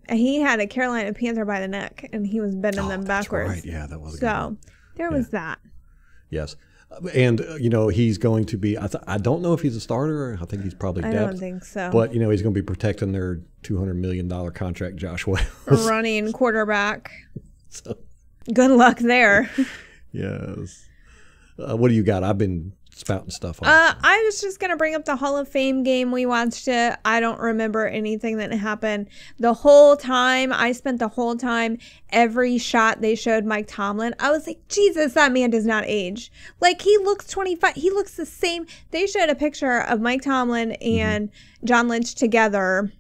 had a Carolina Panther by the neck and he was bending them backwards. Right. Yeah, that was a good one. There was that. Yes. And, he's going to be, I don't know if he's a starter. I think he's probably depth. I don't think so. But, he's going to be protecting their $200 million contract, Josh Wells. Running quarterback. So. Good luck there. Yes. What do you got? I've been spouting stuff on. I was just going to bring up the Hall of Fame game. We watched it. I don't remember anything that happened. The whole time, I spent the whole time, every shot they showed Mike Tomlin, I was like, Jesus, that man does not age. Like, he looks 25. He looks the same. They showed a picture of Mike Tomlin and John Lynch together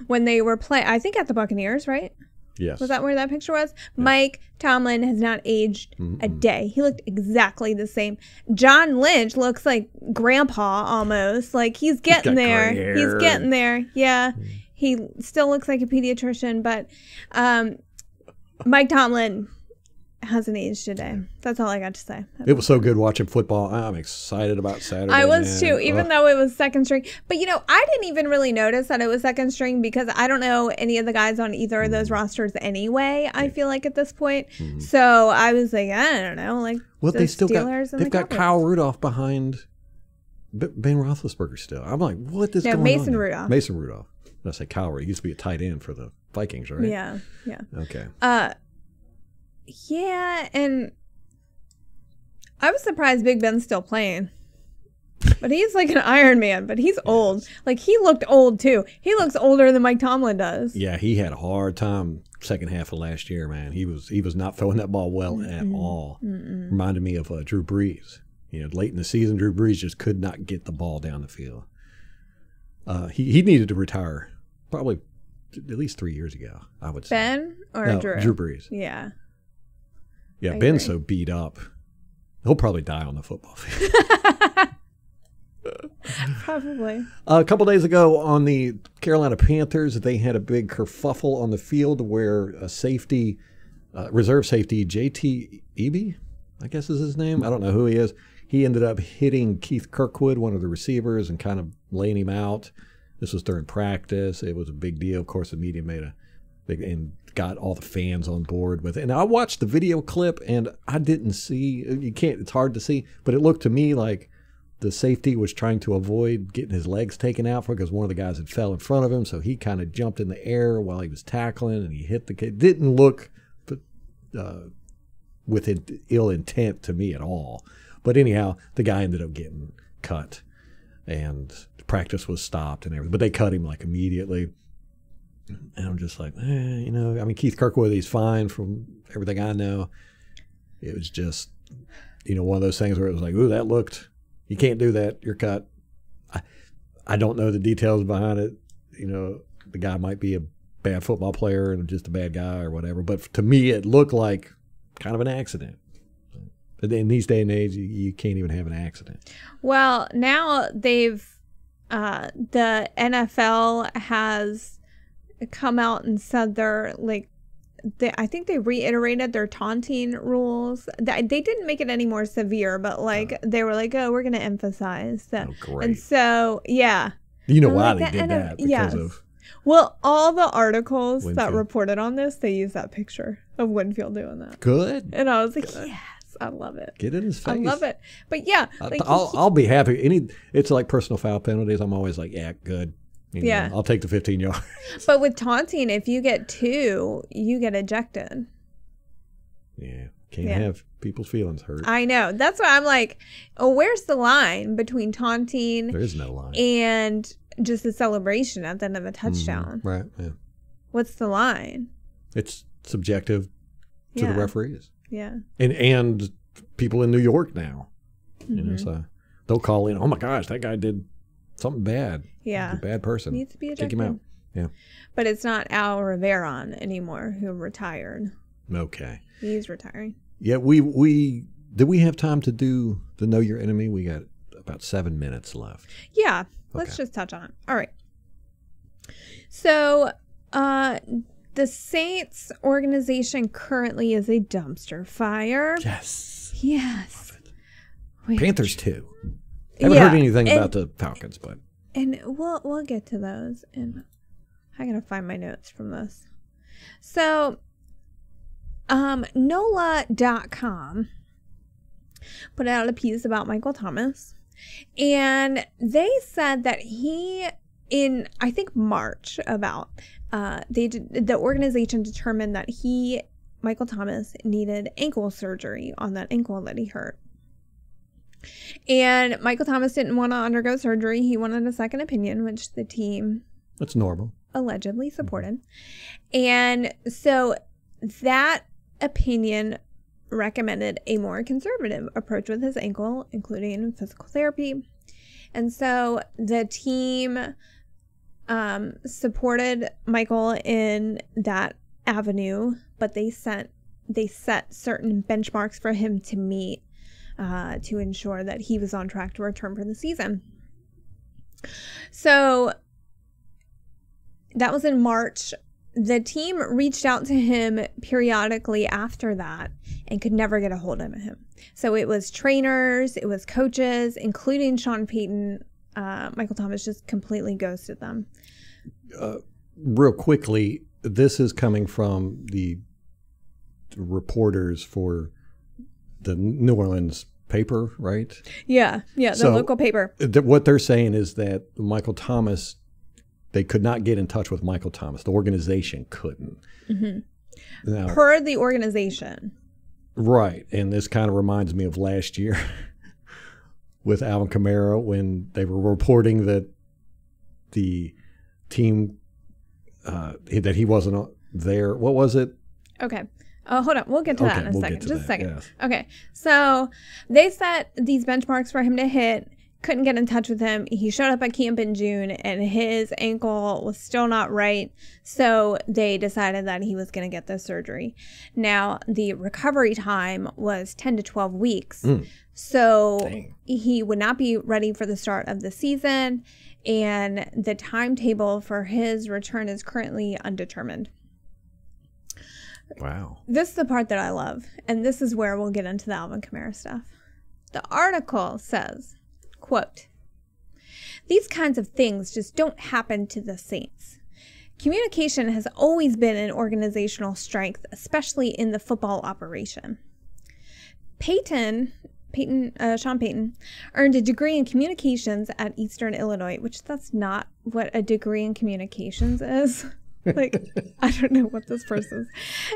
when they were playing, I think at the Buccaneers, right? Yes. Was that where that picture was? Yeah. Mike Tomlin has not aged a day. He looked exactly the same. John Lynch looks like grandpa almost. Like he's getting there. He's getting there. Yeah. He still looks like a pediatrician, but Mike Tomlin hasn't aged today. That's all I got to say. It was so good watching football. I'm excited about Saturday. I was too, even though it was second string. But, I didn't even really notice that it was second string because I don't know any of the guys on either of those rosters anyway, I feel like at this point. So I was like, I don't know. Like, well, they've got Kyle Rudolph behind Ben Roethlisberger still. I'm like, what is going on? Mason Rudolph. Mason Rudolph. I say Kyle Rudolph. He used to be a tight end for the Vikings, right? Yeah. Yeah. Okay. Yeah, and I was surprised Big Ben's still playing. But he's like an Iron Man, but he's old. Like, he looked old, too. He looks older than Mike Tomlin does. Yeah, he had a hard time second half of last year, man. He was not throwing that ball well at all. Reminded me of Drew Brees. You know, late in the season, Drew Brees just could not get the ball down the field. He needed to retire probably at least 3 years ago, I would say. Ben or No, Drew? Drew Brees. Yeah. Yeah, I Ben's agree. so beat up. He'll probably die on the football field. Probably. A couple days ago on the Carolina Panthers, they had a big kerfuffle on the field where a safety, reserve safety, JT Eby, I guess is his name. I don't know who he is. He ended up hitting Keith Kirkwood, one of the receivers, and kind of laying him out. This was during practice. It was a big deal. Of course, the media made a big and got all the fans on board with it. And I watched the video clip, and I didn't see. It's hard to see, but it looked to me like the safety was trying to avoid getting his legs taken out because one of the guys had fell in front of him. So he kind of jumped in the air while he was tackling, and he hit the kid. Didn't look with ill intent to me at all. But anyhow, the guy ended up getting cut, and practice was stopped and everything. But they cut him like immediately. And I'm just like, you know, I mean, Keith Kirkwood, he's fine from everything I know. It was just, you know, one of those things where it was like, ooh, that looked, you can't do that. You're cut. I don't know the details behind it. You know, the guy might be a bad football player and just a bad guy or whatever. But to me, it looked like kind of an accident. But in these day and age, you can't even have an accident. Well, now they've, the NFL has come out and said they're like, I think they reiterated their taunting rules. They didn't make it any more severe, but like they were like, oh, we're going to emphasize that. Oh, great. And so, yeah. You know And why like they did that? Because yes. of Well, all the articles that Winfield. reported on this, they use that picture of Winfield doing that. good. And I was like, yes, I love it. Get in his face. I love it. But yeah, like I'll be happy. It's like personal foul penalties. I'm always like, yeah, good. You know, Yeah. I'll take the 15 yards. but with taunting, if you get 2, you get ejected. Yeah. Can't Yeah. have people's feelings hurt. I know. That's why I'm like, oh, where's the line between taunting There is no line. and just a celebration at the end of a touchdown? Right. Yeah. What's the line? It's subjective to Yeah. the referees Yeah. and people in New York now. You Mm-hmm. know, so they'll call in. Oh my gosh, that guy did something bad. Yeah. He's a bad person. Needs to be Kick ejected. him out. Yeah. But it's not Al Riveron anymore, who retired. Okay. He's retiring. Yeah. We did we have time to do the Know Your Enemy? We got about 7 minutes left. Yeah. Let's Okay. just touch on it. All right. So, the Saints organization currently is a dumpster fire. Yes. Yes. Which- Panthers too. Haven't Yeah, heard anything and- about the Falcons, but And we'll get to those. And I gotta find my notes from this. So, NOLA.com put out a piece about Michael Thomas, and they said that he, in I think March, the organization determined that Michael Thomas, needed ankle surgery on that ankle that he hurt. And Michael Thomas didn't want to undergo surgery. He wanted a second opinion, which the team that's normal. allegedly supported. And so that opinion recommended a more conservative approach with his ankle, including physical therapy. And so the team supported Michael in that avenue, but they set certain benchmarks for him to meet to ensure that he was on track to return for the season. So that was in March. The team reached out to him periodically after that and could never get a hold of him. So it was trainers, it was coaches, including Sean Payton. Michael Thomas just completely ghosted them. Real quickly, this is coming from the reporters for the New Orleans paper, right? Yeah, the So- local paper. What they're saying is that Michael Thomas, they could not get in touch with Michael Thomas. The organization couldn't. Mm-hmm. Now, Per the organization. right, and this kind of reminds me of last year with Alvin Kamara when they were reporting that the team that he wasn't there. What was it? Okay. Hold on. We'll get to that in a second. Just a second. Yes. Okay. So they set these benchmarks for him to hit. Couldn't get in touch with him. He showed up at camp in June and his ankle was still not right. So they decided that he was going to get the surgery. Now, the recovery time was 10 to 12 weeks. So Dang. He would not be ready for the start of the season. And the timetable for his return is currently undetermined. Wow. This is the part that I love. And this is where we'll get into the Alvin Kamara stuff. The article says, quote, "These kinds of things just don't happen to the Saints. Communication has always been an organizational strength, especially in the football operation. Sean Payton earned a degree in communications at Eastern Illinois," which that's not what a degree in communications is. Like, I don't know what this person is.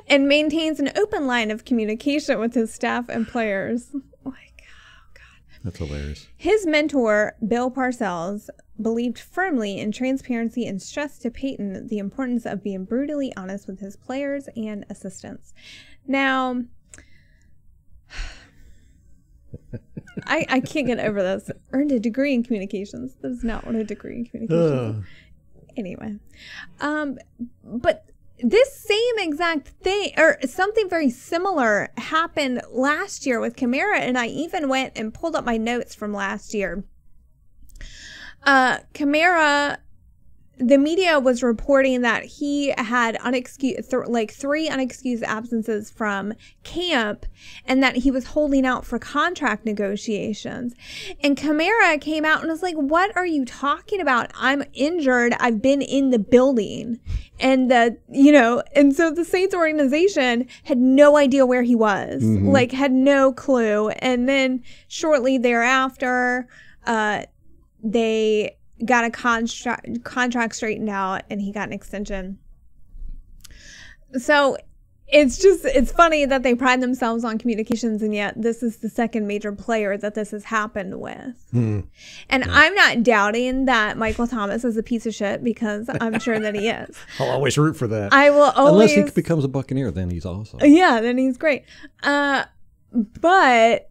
"And maintains an open line of communication with his staff and players." Like, oh, God. That's hilarious. His mentor, Bill Parcells, believed firmly in transparency and stressed to Payton the importance of being brutally honest with his players and assistants. Now, I can't get over this. Earned a degree in communications. That is not what a degree in communications is. Anyway, but this same exact thing, or something very similar, happened last year with Kamara, and I even went and pulled up my notes from last year. Kamara, the media was reporting that he had three unexcused absences from camp and that he was holding out for contract negotiations. And Kamara came out and was like, "What are you talking about? I'm injured. I've been in the building." And and so the Saints organization had no idea where he was, had no clue. And then shortly thereafter, they got a contract straightened out and he got an extension. So it's funny that they pride themselves on communications, and yet this is the second major player that this has happened with. And I'm not doubting that Michael Thomas is a piece of shit, because I'm sure that he is. I'll always root for that. I will always. Unless he becomes a Buccaneer, then he's awesome. Yeah, then he's great. But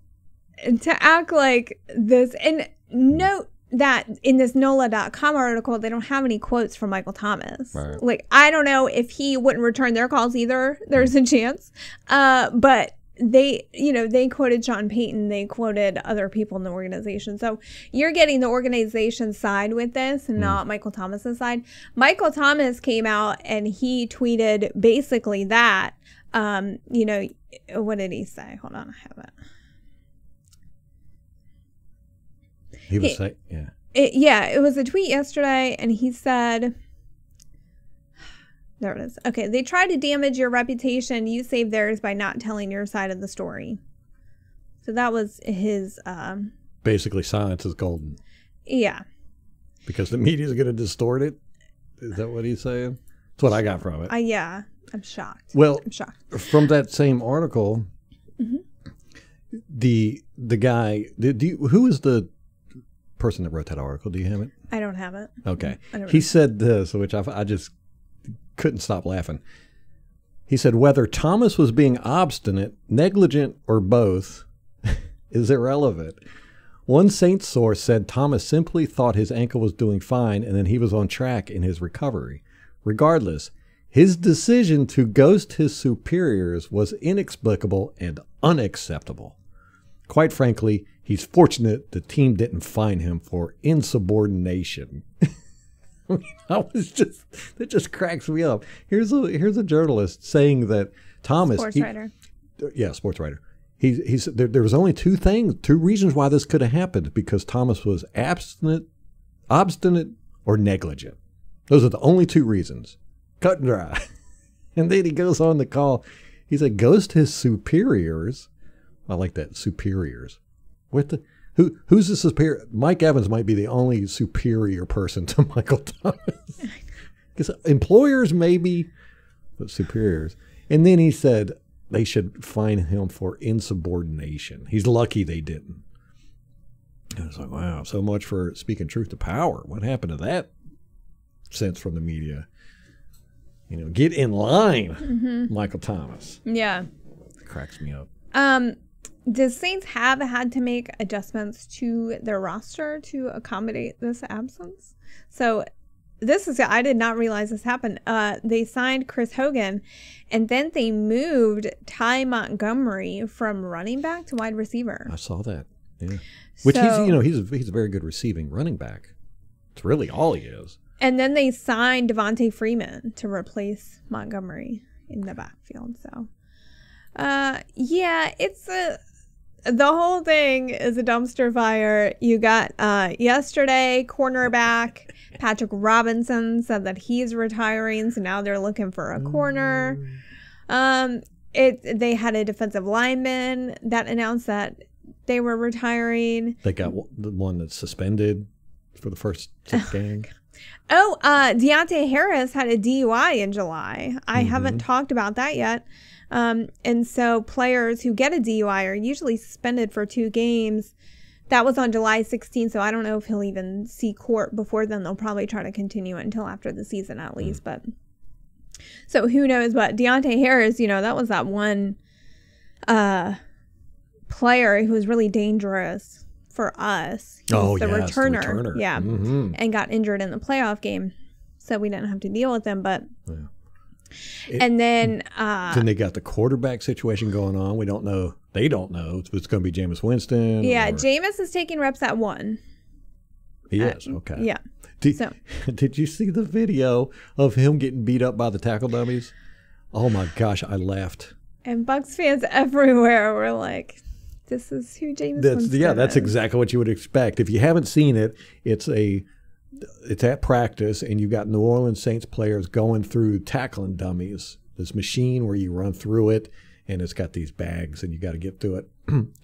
to act like this, and note that in this NOLA.com article, they don't have any quotes from Michael Thomas. Right. Like, I don't know if he wouldn't return their calls either. There's a chance. But they quoted Sean Payton. They quoted other people in the organization. So you're getting the organization's side with this and not Michael Thomas's side. Michael Thomas came out and he tweeted basically that, what did he say? Hold on, I have it. He was saying, yeah. It was a tweet yesterday, and he said, there it is. Okay, "They try to damage your reputation. You save theirs by not telling your side of the story." So that was his... Basically, silence is golden. Yeah. Because the media is going to distort it? Is that what he's saying? That's what I got from it. Yeah, I'm shocked. Well, I'm shocked. From that same article, the guy... who is the person that wrote that article? Do you have it? I don't have it. Okay. He said this, which I just couldn't stop laughing. He said, "Whether Thomas was being obstinate, negligent, or both is irrelevant. One Saints source said Thomas simply thought his ankle was doing fine and then he was on track in his recovery. Regardless, his decision to ghost his superiors was inexplicable and unacceptable. Quite frankly, he's fortunate the team didn't fine him for insubordination." That just cracks me up. Here's a journalist saying that Thomas, sports writer. Yeah, sports writer. He's there was only two reasons why this could have happened, because Thomas was obstinate, or negligent. Those are the only two reasons. Cut and dry. And then he goes on the call. He said, "Ghost his superiors." I like that, superiors. Who's the superior? Mike Evans might be the only superior person to Michael Thomas. Because employers maybe, but superiors. And then he said they should fine him for insubordination. He's lucky they didn't. And it's like, wow, so much for speaking truth to power. What happened to that sense from the media? You know, get in line, Michael Thomas. Yeah. Cracks me up. The Saints have had to make adjustments to their roster to accommodate this absence. So I did not realize this happened. They signed Chris Hogan, and then they moved Ty Montgomery from running back to wide receiver. I saw that. Yeah. Which he's a very good receiving running back. It's really all he is. And then they signed Devontae Freeman to replace Montgomery in the backfield. So, the whole thing is a dumpster fire. You got yesterday, cornerback Patrick Robinson said that he's retiring, so now they're looking for a corner. They had a defensive lineman that announced that they were retiring. They got the one that's suspended for the first game. Deontay Harris had a DUI in July. I haven't talked about that yet. And so players who get a DUI are usually suspended for 2 games. That was on July 16th, so I don't know if he'll even see court before then. They'll probably try to continue it until after the season at least. But so who knows? But Deontay Harris, that was that one player who was really dangerous for us. He was the returner. Yeah. And got injured in the playoff game. So we didn't have to deal with him, but... Yeah. And then they got the quarterback situation going on. We don't know. They don't know if it's going to be Jameis Winston. Yeah, Jameis is taking reps at 1. He is? Okay. Yeah. Did you see the video of him getting beat up by the tackle dummies? Oh my gosh, I laughed. And Bucs fans everywhere were like, this is who Jameis Winston is. Yeah, that's exactly what you would expect. If you haven't seen it, it's at practice, and you've got New Orleans Saints players going through tackling dummies, this machine where you run through it, and it's got these bags, and you got to get through it.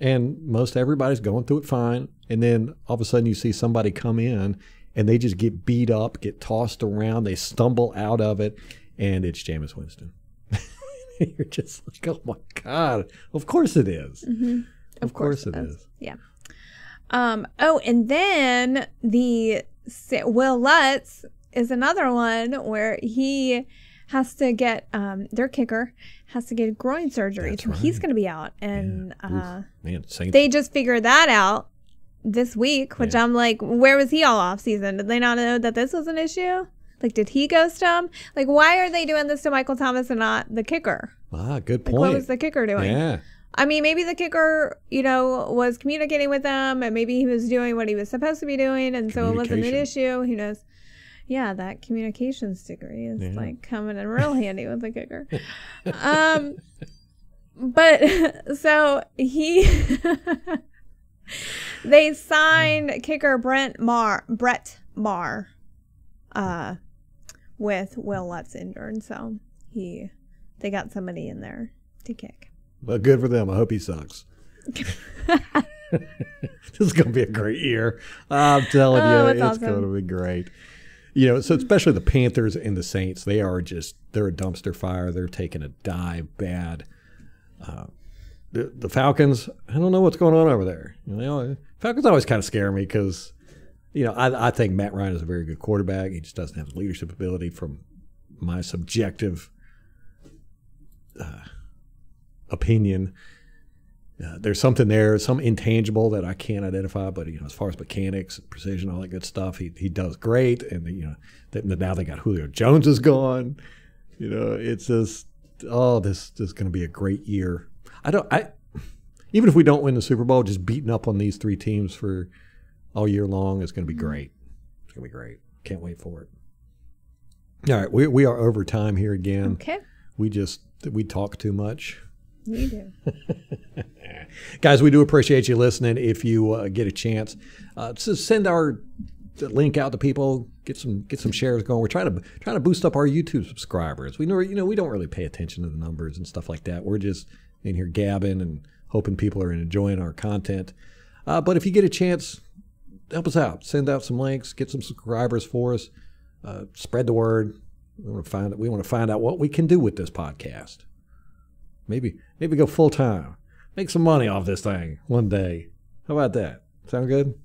And most everybody's going through it fine. And then all of a sudden you see somebody come in, and they just get beat up, get tossed around, they stumble out of it, and it's Jameis Winston. You're just like, oh my God, of course it is. Of course it is. Yeah. And then Will Lutz is another one where he has to get their kicker has to get groin surgery. That's so right. He's going to be out. And Saints. They just figured that out this week, which I'm like, where was he all off season? Did they not know that this was an issue? Like, did he ghost him? Like, why are they doing this to Michael Thomas and not the kicker? Good point. Like, what was the kicker doing? Yeah. I mean, maybe the kicker, was communicating with them, and maybe he was doing what he was supposed to be doing, and so it wasn't an issue. Who knows? Yeah, that communications degree is coming in real handy with the kicker. But so they signed kicker Brett Maher, with Will Lutz injured, so they got somebody in there to kick. Well, good for them. I hope he sucks. This is going to be a great year. I'm telling you, it's awesome. Going to be great. So especially the Panthers and the Saints, they're a dumpster fire. They're taking a dive bad. The Falcons, I don't know what's going on over there. Falcons always kind of scare me because, I think Matt Ryan is a very good quarterback. He just doesn't have the leadership ability from my subjective opinion. There's something there, some intangible that I can't identify, but as far as mechanics, precision, all that good stuff, he does great. And now they got Julio Jones is gone. It's just this is going to be a great year. Even if we don't win the Super Bowl, just beating up on these 3 teams for all year long is going to be great. It's going to be great. Can't wait for it. All right, we are over time here again. Okay. We talk too much. We do. Guys, we do appreciate you listening. If you get a chance, send our link out to people. Get some shares going. We're trying to boost up our YouTube subscribers. We know we don't really pay attention to the numbers and stuff like that. We're just in here gabbing and hoping people are enjoying our content. But if you get a chance, help us out. Send out some links. Get some subscribers for us. Spread the word. We want to find out what we can do with this podcast. Maybe go full time. Make some money off this thing one day. How about that? Sound good?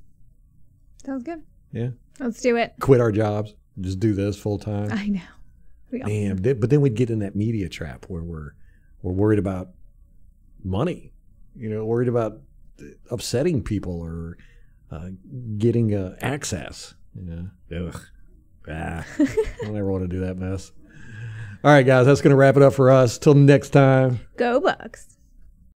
Sounds good. Yeah. Let's do it. Quit our jobs. Just do this full time. I know. Man, but then we'd get in that media trap where we're worried about money, worried about upsetting people or getting access. Ugh. I don't ever want to do that mess. All right, guys, that's going to wrap it up for us. Till next time. Go Bucs.